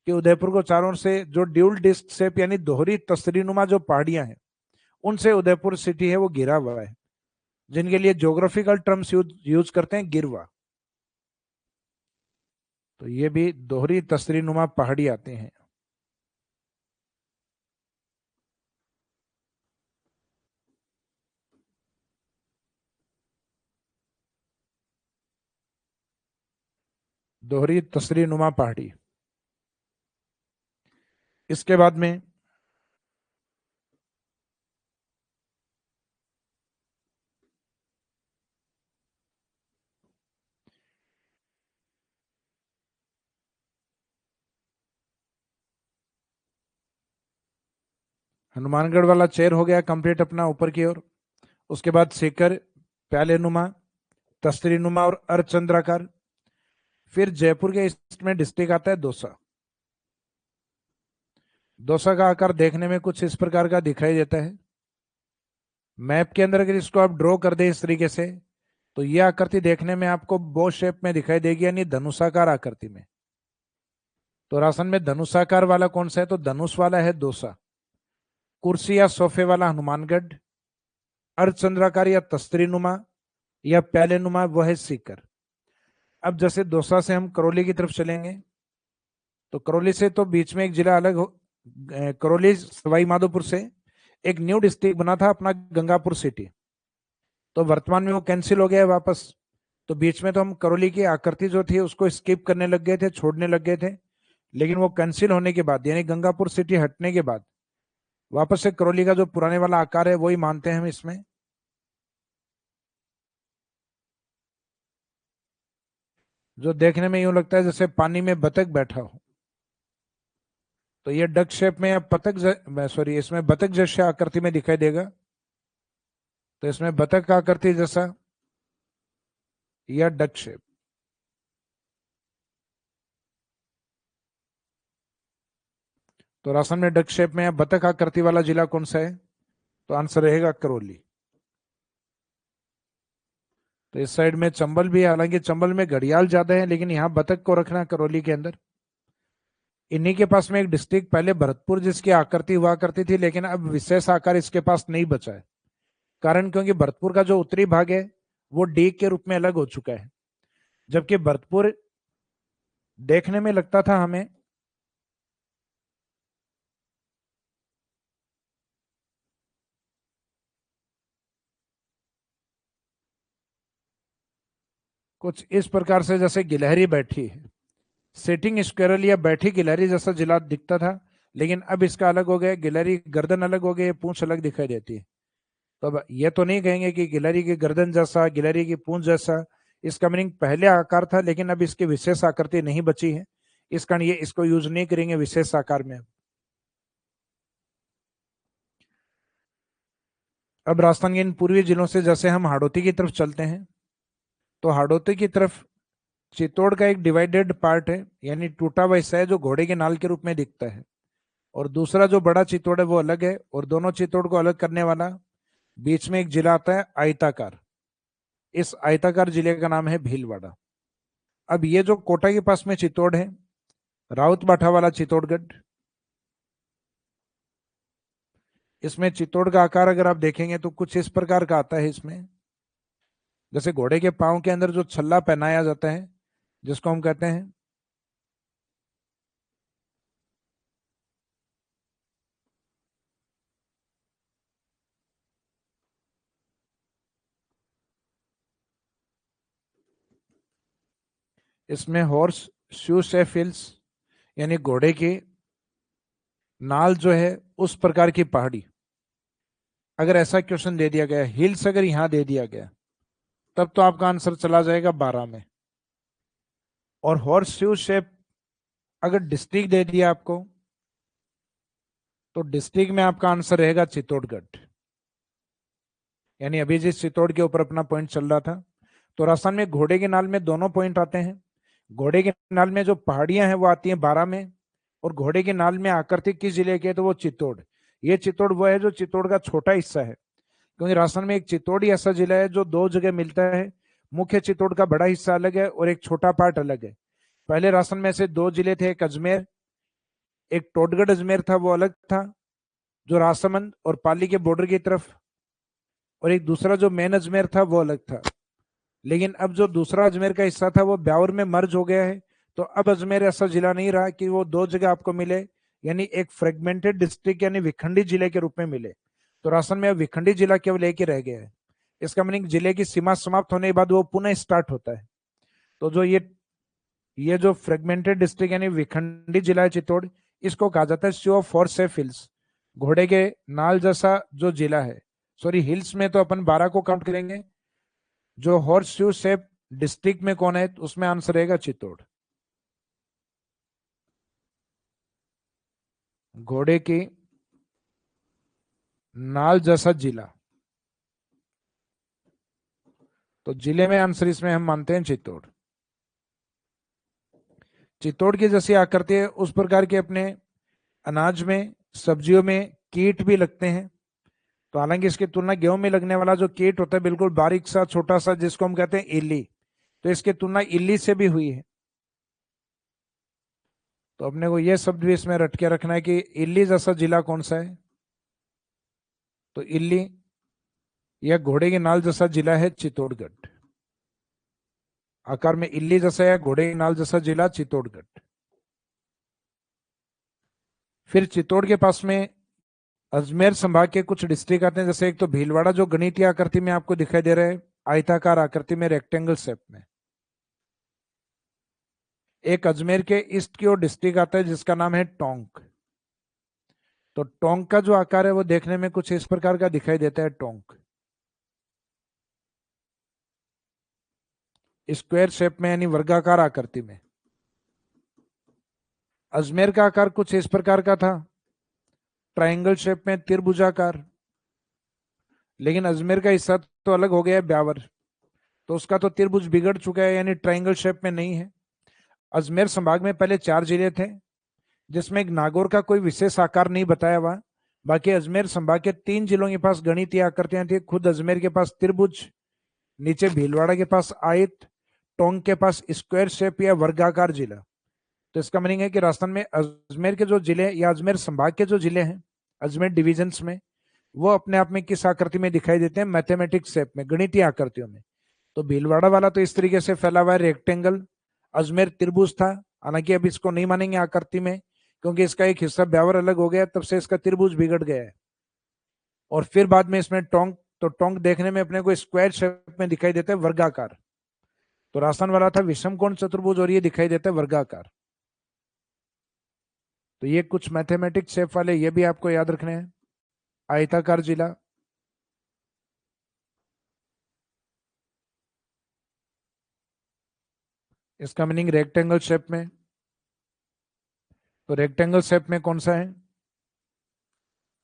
कि उदयपुर को चारों ओर से जो ड्यूल डिस्क शेप यानी दोहरी तसरी नुमा जो पहाड़ियां हैं उनसे उदयपुर सिटी है वो घिरा हुआ है, जिनके लिए ज्योग्राफिकल टर्म्स यूज करते हैं गिरवा। तो ये भी दोहरी तसरी नुमा पहाड़ी आते हैं। दोहरी तसरी नुमा पहाड़ी। इसके बाद में हनुमानगढ़ वाला चेर हो गया कंप्लीट अपना ऊपर की ओर। उसके बाद सीकर, प्याले नुमा, तस्तरी नुमा और अर्धचंद्राकार। फिर जयपुर के ईस्ट में डिस्ट्रिक्ट आता है दौसा। दौसा का आकार देखने में कुछ इस प्रकार का दिखाई देता है। मैप के अंदर अगर इसको आप ड्रॉ कर दे इस तरीके से, तो यह आकृति देखने में आपको बो शेप में दिखाई देगी, यानी धनुषाकार आकृति में। तो राजस्थान में धनुषाकार वाला कौन सा है? तो धनुष वाला है दौसा। कुर्सी या सोफे वाला हनुमानगढ़। अर्धचंद्राकार या तस्तरी नुमा या प्याले नुमा वह है सीकर। अब जैसे दौसा से हम करौली की तरफ चलेंगे, तो करौली से तो बीच में एक जिला अलग हो, करौली सवाई माधोपुर से एक न्यू डिस्ट्रिक्ट बना था अपना गंगापुर सिटी, तो वर्तमान में वो कैंसिल हो गया है वापस। तो बीच में तो हम करौली की आकृति जो थी उसको स्किप करने लग गए थे, छोड़ने लग गए थे, लेकिन वो कैंसिल होने के बाद यानी गंगापुर सिटी हटने के बाद वापस से करौली का जो पुराने वाला आकार है वही मानते हैं हम इसमें। जो देखने में यूं लगता है जैसे पानी में बतख बैठा हो, तो ये डक शेप में या पतक सॉरी इसमें बतख जैसे आकृति में दिखाई देगा। तो इसमें बतख का आकृति जैसा या डक शेप। तो राजस्थान में डक शेप में बतख आकृति वाला जिला कौन सा है? तो आंसर रहेगा करौली। तो इस साइड में चंबल भी है, हालांकि चंबल में घड़ियाल ज्यादा है, लेकिन यहाँ बतख को रखना करौली के अंदर। इन्हीं के पास में एक डिस्ट्रिक्ट पहले भरतपुर जिसकी आकृति हुआ करती थी, लेकिन अब विशेष आकार इसके पास नहीं बचा है। कारण क्योंकि भरतपुर का जो उत्तरी भाग है वो डी के रूप में अलग हो चुका है, जबकि भरतपुर देखने में लगता था हमें कुछ इस प्रकार से, जैसे गिलहरी बैठी है, सिटिंग स्क्वेरल या बैठी गिलहरी जैसा जिला दिखता था, लेकिन अब इसका अलग हो गया, गिलहरी गर्दन अलग हो गई, पूंछ अलग दिखाई देती है। तो अब ये तो नहीं कहेंगे कि गिलहरी की गर्दन जैसा, गिलहरी की पूंछ जैसा। इसका मीनिंग पहले आकार था, लेकिन अब इसकी विशेष आकृति नहीं बची है, इस कारण ये इसको यूज नहीं करेंगे विशेष आकार में। अब राजस्थान के इन पूर्वी जिलों से जैसे हम हाड़ौती की तरफ चलते हैं, तो हाड़ौती की तरफ चित्तौड़ का एक डिवाइडेड पार्ट है, यानी टूटा हुआ हिस्सा है जो घोड़े के नाल के रूप में दिखता है, और दूसरा जो बड़ा चित्तौड़ है वो अलग है, और दोनों चित्तौड़ को अलग करने वाला बीच में एक जिला आता है आयताकार। इस आयताकार जिले का नाम है भीलवाड़ा। अब ये जो कोटा के पास में चित्तौड़ है, राउत बाठा वाला चित्तौड़गढ़, इसमें चित्तौड़ का आकार अगर आप देखेंगे तो कुछ इस प्रकार का आता है। इसमें जैसे घोड़े के पांव के अंदर जो छल्ला पहनाया जाता है, जिसको हम कहते हैं इसमें हॉर्स शू शेफिल्स, यानी घोड़े की नाल जो है उस प्रकार की पहाड़ी, अगर ऐसा क्वेश्चन दे दिया गया, हिल्स अगर यहां दे दिया गया, तब तो आपका आंसर चला जाएगा 12 में। और हॉर्स शू शेप अगर डिस्ट्रिक्ट दे दिया आपको, तो डिस्ट्रिक्ट में आपका आंसर रहेगा चित्तौड़गढ़। यानी अभी जिस चित्तौड़ के ऊपर अपना पॉइंट चल रहा था, तो राजस्थान में घोड़े के नाल में दोनों पॉइंट आते हैं। घोड़े के नाल में जो पहाड़ियां हैं वो आती हैं 12 में, और घोड़े के नाल में आकृति किस जिले के, तो वो चित्तौड़। ये चित्तौड़ वो है जो चित्तौड़ का छोटा हिस्सा है, क्योंकि राजस्थान में एक चित्तौड़ ही ऐसा जिला है जो दो जगह मिलता है। मुख्य चित्तौड़ का बड़ा हिस्सा अलग है और एक छोटा पार्ट अलग है। पहले राजस्थान में से दो जिले थे, एक अजमेर, एक टोडगढ़ अजमेर था, वो अलग था जो राजसमंद और पाली के बॉर्डर की तरफ, और एक दूसरा जो मेन अजमेर था वो अलग था। लेकिन अब जो दूसरा अजमेर का हिस्सा था वो ब्यावर में मर्ज हो गया है, तो अब अजमेर ऐसा जिला नहीं रहा कि वो दो जगह आपको मिले, यानी एक फ्रेगमेंटेड डिस्ट्रिक्ट यानी विखंडी जिले के रूप में मिले। तो राजस्थान में अब विखंडी जिला केवल एक ही रह गया है। इसका मीनिंग जिले की सीमा समाप्त होने के बाद वो पुनः स्टार्ट होता है। तो जो ये जो फ्रेगमेंटेड डिस्ट्रिक्ट यानी विखंडी जिला है चित्तौड़, इसको कहा जाता है show off horse shape hills, घोड़े के नाल जैसा जो जिला है। सॉरी, हिल्स में तो अपन 12 को काउंट करेंगे, जो हॉर्स शू शेप डिस्ट्रिक्ट में कौन है, तो उसमें आंसर रहेगा चित्तौड़। घोड़े की नाल जैसा जिला, तो जिले में आंसर इसमें हम मानते हैं चित्तौड़। चित्तौड़ की जैसी आकृति है उस प्रकार के अपने अनाज में, सब्जियों में कीट भी लगते हैं। तो हालांकि इसकी तुलना गेहूं में लगने वाला जो कीट होता है बिल्कुल बारीक सा छोटा सा, जिसको हम कहते हैं इल्ली, तो इसकी तुलना इल्ली से भी हुई है। तो अपने को यह शब्द भी इसमें रट के रखना है कि इल्ली जैसा जिला कौन सा है, तो इल्ली या घोड़े के नाल जैसा जिला है चित्तौड़गढ़। आकार में इल्ली जैसा या घोड़े के नाल जैसा जिला चित्तौड़गढ़। फिर चित्तौड़ के पास में अजमेर संभाग के कुछ डिस्ट्रिक्ट आते हैं, जैसे एक तो भीलवाड़ा जो गणितीय आकृति में आपको दिखाई दे रहा है, आयताकार आकृति में, रेक्टेंगल शेप में। एक अजमेर के ईस्ट की ओर डिस्ट्रिक्ट आता है जिसका नाम है टोंक। तो टोंक का जो आकार है वो देखने में कुछ इस प्रकार का दिखाई देता है, टोंक स्क्वायर शेप में यानी वर्गाकार आकृति में। अजमेर का आकार कुछ इस प्रकार का था, ट्रायंगल शेप में, त्रिभुजाकार। लेकिन अजमेर का हिस्सा तो अलग हो गया है, ब्यावर, तो उसका तो त्रिभुज बिगड़ चुका है, यानी ट्रायंगल शेप में नहीं है। अजमेर संभाग में पहले 4 जिले थे, जिसमें एक नागौर का कोई विशेष आकार नहीं बताया हुआ। बाकी अजमेर संभाग के 3 जिलों के पास गणितीय आकृतियां थी। खुद अजमेर के पास त्रिभुज, नीचे भीलवाड़ा के पास आयत, टोंक के पास स्क्वायर शेप या वर्गाकार जिला। तो इसका मीनिंग है कि राजस्थान में अजमेर के जो जिले या अजमेर संभाग के जो जिले हैं अजमेर डिविजन्स में, वो अपने आप में किस आकृति में दिखाई देते हैं? मैथमेटिक्स शेप में, गणितीय आकृतियों में। तो भीलवाड़ा वाला तो इस तरीके से फैला हुआ है, रेक्टेंगल। अजमेर त्रिभुज था, हालांकि अब इसको नहीं मानेंगे आकृति में, क्योंकि इसका एक हिस्सा ब्यावर अलग हो गया, तब से इसका त्रिभुज बिगड़ गया है। और फिर बाद में इसमें टोंक, तो टोंक देखने में अपने को स्क्वायर शेप में दिखाई देता है, वर्गाकार। तो राजस्थान वाला था विषम कोण चतुर्भुज, और ये दिखाई देता है वर्गाकार। तो ये कुछ मैथमेटिक्स शेप वाले ये भी आपको याद रखने हैं। आयताकार जिला, इसका मीनिंग रेक्टेंगल शेप में। तो रेक्टेंगल शेप में कौन सा है?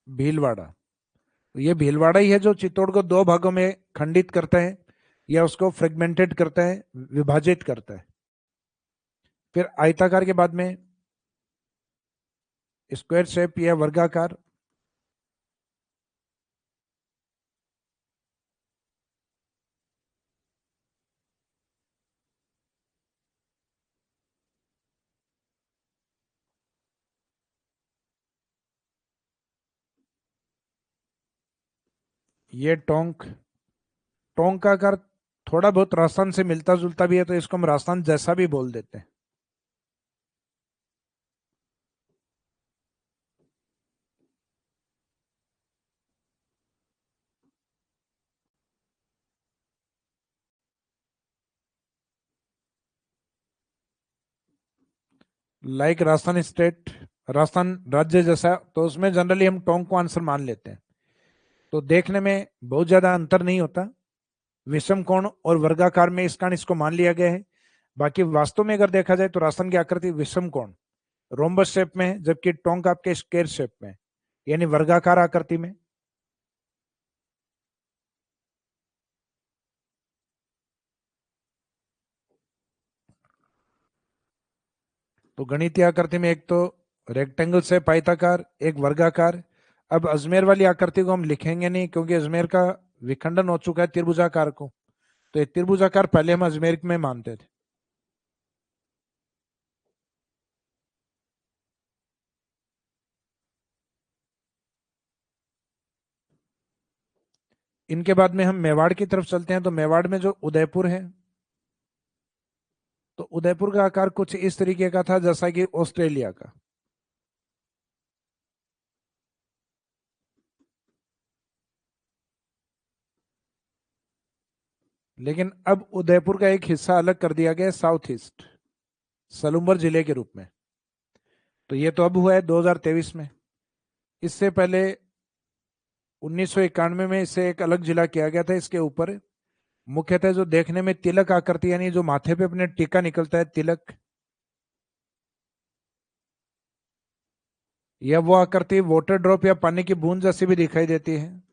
भीलवाड़ा। तो ये भीलवाड़ा ही है जो चित्तौड़ को 2 भागों में खंडित करता है, या उसको फ्रेगमेंटेड करता है, विभाजित करता है। फिर आयताकार के बाद में स्क्वायर शेप या वर्गाकार। ये टोंक, टोंक का आकार थोड़ा बहुत राजस्थान से मिलता जुलता भी है, तो इसको हम राजस्थान जैसा भी बोल देते हैं। लाइक राजस्थान स्टेट, राजस्थान राज्य जैसा, तो उसमें जनरली हम टोंक को आंसर मान लेते हैं। तो देखने में बहुत ज्यादा अंतर नहीं होता, विषम कोण और वर्गाकार में इस कारण इसको मान लिया गया है। बाकी वास्तव में अगर देखा जाए तो राजस्थान की आकृति विषम कोण रोम्बस शेप में है, जबकि टोंक आपके स्क्वायर शेप में, यानी वर्गाकार आकृति में। तो गणितीय आकृति में एक तो रेक्टेंगल शेप आयताकार, एक वर्गाकार। अब अजमेर वाली आकृति को हम लिखेंगे नहीं, क्योंकि अजमेर का विखंडन हो चुका है त्रिभुजाकार को। तो ये त्रिभुजाकार पहले हम अजमेर में मानते थे। इनके बाद में हम मेवाड़ की तरफ चलते हैं। तो मेवाड़ में जो उदयपुर है, तो उदयपुर का आकार कुछ इस तरीके का था जैसा कि ऑस्ट्रेलिया का। लेकिन अब उदयपुर का एक हिस्सा अलग कर दिया गया, साउथ ईस्ट सलूम्बर जिले के रूप में। तो ये तो अब हुआ है 2023 में। इससे पहले 1991 में इसे एक अलग जिला किया गया था। इसके ऊपर मुख्यतः जो देखने में तिलक आकृति, यानी जो माथे पे अपने टीका निकलता है तिलक, या वो आकृति वाटर ड्रॉप या पानी की बूंद जैसी भी दिखाई देती है।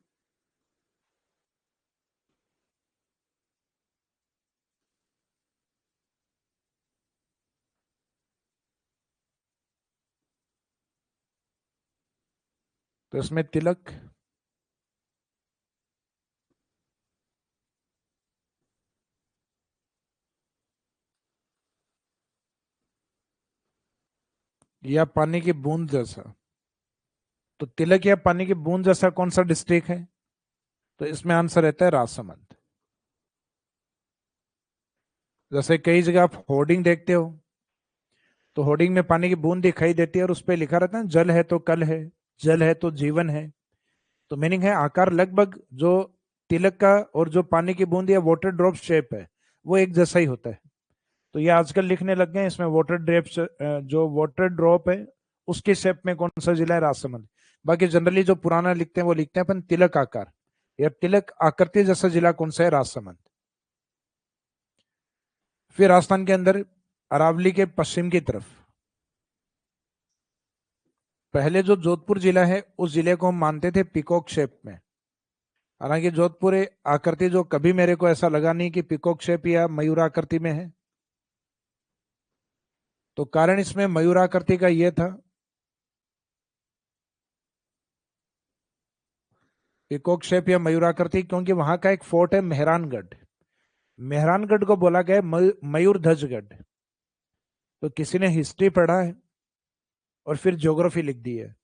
तो इसमें तिलक, या पानी की बूंद जैसा। तो तिलक या पानी की बूंद जैसा कौन सा डिस्ट्रिक्ट है? तो इसमें आंसर रहता है राजसमंद। जैसे कई जगह आप होर्डिंग देखते हो, तो होर्डिंग में पानी की बूंद दिखाई देती है और उस पर लिखा रहता है जल है तो कल है, जल है तो जीवन है। तो मीनिंग है आकार लगभग जो तिलक का और जो पानी की बूंद या वाटर ड्रॉप शेप है वो एक जैसा ही होता है। तो ये आजकल लिखने लग गए हैं इसमें वाटर ड्रॉप, जो वाटर ड्रॉप है उसके शेप में कौन सा जिला है? राजसमंद। बाकी जनरली जो पुराना लिखते हैं वो लिखते हैं अपन तिलक आकार या तिलक आकृति जैसा जिला कौन सा है? राजसमंद। फिर राजस्थान के अंदर अरावली के पश्चिम की तरफ, पहले जो जोधपुर जिला है उस जिले को हम मानते थे पिकॉक शेप में। हालांकि जोधपुर आकृति जो कभी मेरे को ऐसा लगा नहीं कि पिकॉक शेप या मयूर आकृति में है। तो कारण इसमें मयूर आकृति का यह था पिकॉक शेप या मयूराकृति, क्योंकि वहां का एक फोर्ट है मेहरानगढ़। मेहरानगढ़ को बोला गया मयूरध्वजगढ़। तो किसी ने हिस्ट्री पढ़ा है और फिर ज्योग्राफी लिख दी है,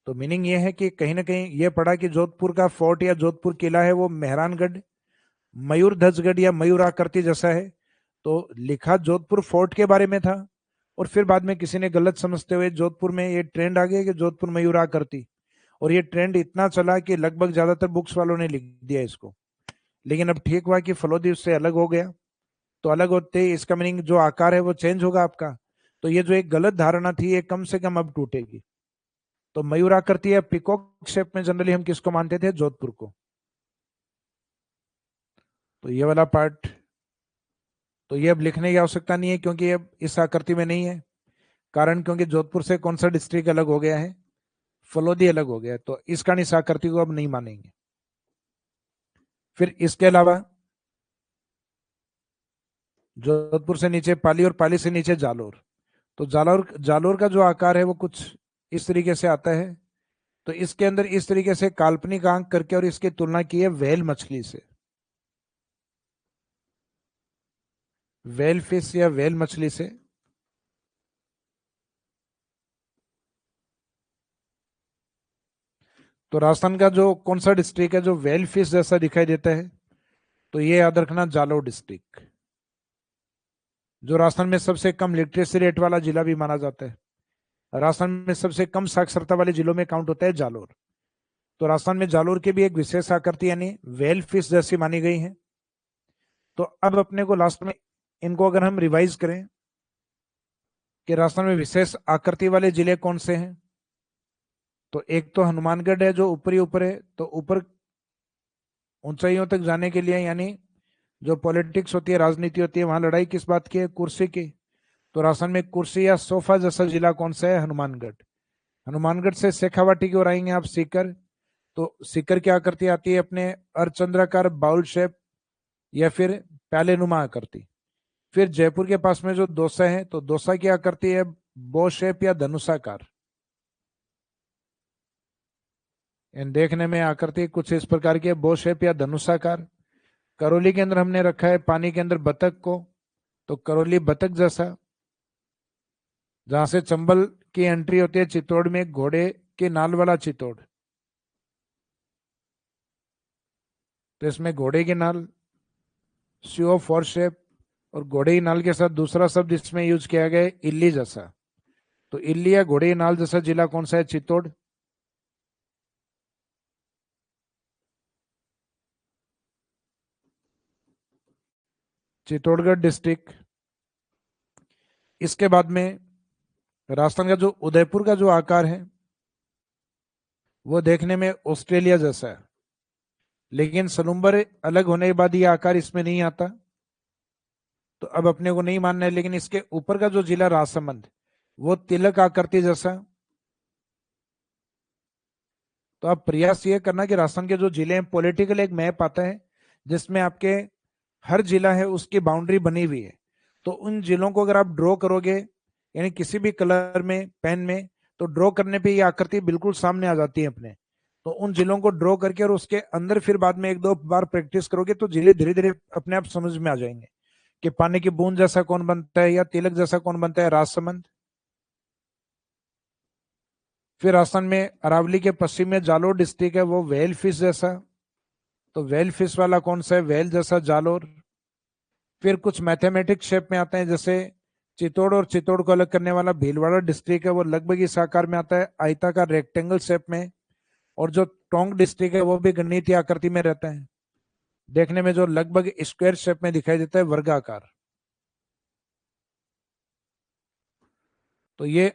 तो मीनिंग ये है कि कहीं ना कहीं ये पढ़ा कि जोधपुर का फोर्ट या जोधपुर किला है वो मेहरानगढ़ मयूरध्वजगढ़ या मयूराकृति जैसा है। तो लिखा जोधपुर फोर्ट के बारे में था, और फिर बाद में किसी ने गलत समझते हुए जोधपुर में ये ट्रेंड आ गया कि जोधपुर मयूराकृति, और ये ट्रेंड इतना चला कि लगभग ज्यादातर बुक्स वालों ने लिख दिया इसको। लेकिन अब ठीक हुआ कि फलोदी उससे अलग हो गया, तो अलग होते ही इसका मीनिंग जो आकार है वो चेंज होगा आपका। तो ये जो एक गलत धारणा थी ये कम से कम अब टूटेगी। तो मयूराकृति या पिकॉक शेप में जनरली हम किसको मानते थे? जोधपुर को। तो ये वाला पार्ट, तो ये अब लिखने की आवश्यकता नहीं है क्योंकि अब इस आकृति में नहीं है। कारण क्योंकि जोधपुर से कौन सा डिस्ट्रिक्ट अलग हो गया है? फलोदी अलग हो गया, तो इस कारण इस आकृति को अब नहीं मानेंगे। फिर इसके अलावा जोधपुर से नीचे पाली और पाली से नीचे जालोर। तो जालोर जालोर का जो आकार है वो कुछ इस तरीके से आता है। तो इसके अंदर इस तरीके से काल्पनिक आंक करके और इसकी तुलना की है व्हेल मछली से। व्हेल फिश या व्हेल मछली से। तो राजस्थान का जो कौन सा डिस्ट्रिक्ट है जो व्हेल फिश जैसा दिखाई देता है? तो ये याद रखना, जालोर डिस्ट्रिक्ट, जो राजस्थान में सबसे कम लिटरेसी रेट वाला जिला भी माना जाता है। राजस्थान में सबसे कम साक्षरता वाले जिलों में काउंट होता है जालोर। तो राजस्थान में जालोर की भी एक विशेष आकृति यानी व्हेल फिश जैसी मानी गई है। तो अब अपने को लास्ट में इनको अगर हम रिवाइज करें कि राजस्थान में विशेष आकृति वाले जिले कौन से हैं, तो एक तो हनुमानगढ़ है जो ऊपरी ऊपर है। तो ऊपर ऊंचाइयों तक जाने के लिए यानी जो पॉलिटिक्स होती है, राजनीति होती है, वहां लड़ाई किस बात की है? कुर्सी की। तो राजस्थान में कुर्सी या सोफा जैसा जिला कौन सा है? हनुमानगढ़। हनुमानगढ़ से शेखावाटी की ओर आएंगे आप, सीकर। तो सीकर की आकृति आती है अपने अर्धचंद्राकार बाउल शेप या फिर प्याले नुमा आकृति। फिर जयपुर के पास में जो दौसा है, तो दौसा की आकृति है बो शेप या धनुषाकार। देखने में आकृति कुछ इस प्रकार की है, बो शेप या धनुषाकार। करौली के अंदर हमने रखा है पानी के अंदर बतख को, तो करौली बतख जैसा। जहां से चंबल की एंट्री होती है चित्तौड़ में, घोड़े के नाल वाला चित्तौड़, तो इसमें घोड़े की नाल, सीओ फोर शेप, और घोड़े की नाल के साथ दूसरा शब्द इसमें यूज किया गया है इल्ली जैसा। तो इल्ली या घोड़े की नाल जैसा जिला कौन सा है? चित्तौड़। चित्तौड़गढ़ डिस्ट्रिक्ट। इसके बाद में राजस्थान का जो उदयपुर का जो आकार है वो देखने में ऑस्ट्रेलिया जैसा है, लेकिन सलूम्बर अलग होने के बाद ये आकार इसमें नहीं आता, तो अब अपने को नहीं मानना है। लेकिन इसके ऊपर का जो जिला राजसमंद वो तिलक आकृति जैसा। तो आप प्रयास ये करना कि राजस्थान के जो जिले हैं, पॉलिटिकल एक मैप आता है जिसमें आपके हर जिला है उसकी बाउंड्री बनी हुई है। तो उन जिलों को अगर आप ड्रॉ करोगे यानी किसी भी कलर में पेन में, तो ड्रॉ करने पे ये आकृति बिल्कुल सामने आ जाती है अपने। तो उन जिलों को ड्रॉ करके और उसके अंदर फिर बाद में एक दो बार प्रैक्टिस करोगे तो जिले धीरे धीरे अपने आप समझ में आ जाएंगे कि पानी की बूंद जैसा कौन बनता है या तिलक जैसा कौन बनता है? राजसमंद। फिर राजस्थान में अरावली के पश्चिम में जालोर डिस्ट्रिक्ट है, वो व्हेल फिश जैसा। तो व्हेल फिश वाला कौन सा है? व्हेल जैसा जालोर। फिर कुछ मैथमेटिक्स शेप में आते हैं, जैसे चित्तौड़ और चित्तौड़ को अलग करने वाला भीलवाड़ा डिस्ट्रिक्ट है, वो लगभग इस आकार में आता है, आयताकार रेक्टेंगल शेप में। और जो टोंक डिस्ट्रिक्ट है वो भी गणितीय आकृति में रहता है, देखने में जो लगभग स्क्वायर शेप में दिखाई देता है, वर्गाकार। तो ये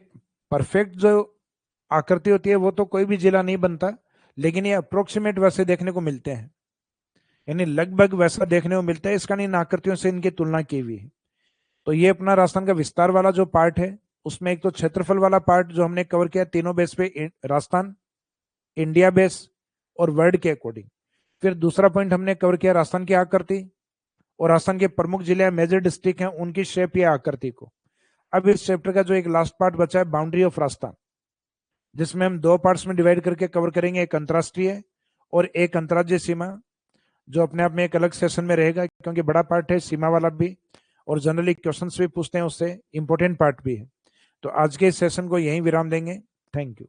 परफेक्ट जो आकृति होती है वो तो कोई भी जिला नहीं बनता, लेकिन ये अप्रोक्सीमेट वैसे देखने को मिलते हैं, यानी लगभग वैसा देखने को मिलता है। इसका इन आकृतियों से इनकी तुलना की हुई है। तो ये अपना राजस्थान का विस्तार वाला जो पार्ट है, उसमें एक तो क्षेत्रफल वाला पार्ट जो हमने कवर किया तीनों बेस पे, राजस्थान, इंडिया बेस और वर्ल्ड के अकॉर्डिंग। फिर दूसरा पॉइंट हमने कवर किया राजस्थान की आकृति और राजस्थान के प्रमुख जिले मेजर डिस्ट्रिक्ट हैं उनकी शेप या आकृति को। अब इस चैप्टर का जो एक लास्ट पार्ट बचा है, बाउंड्री ऑफ राजस्थान, जिसमें हम दो पार्ट्स में डिवाइड करके कवर करेंगे, एक अंतरराष्ट्रीय और एक अंतर्राज्यीय सीमा, जो अपने आप में एक अलग सेशन में रहेगा, क्योंकि बड़ा पार्ट है सीमा वाला भी, और जनरली क्वेश्चंस भी पूछते हैं उससे, इंपॉर्टेंट पार्ट भी है। तो आज के इस सेशन को यहीं विराम देंगे। Thank you.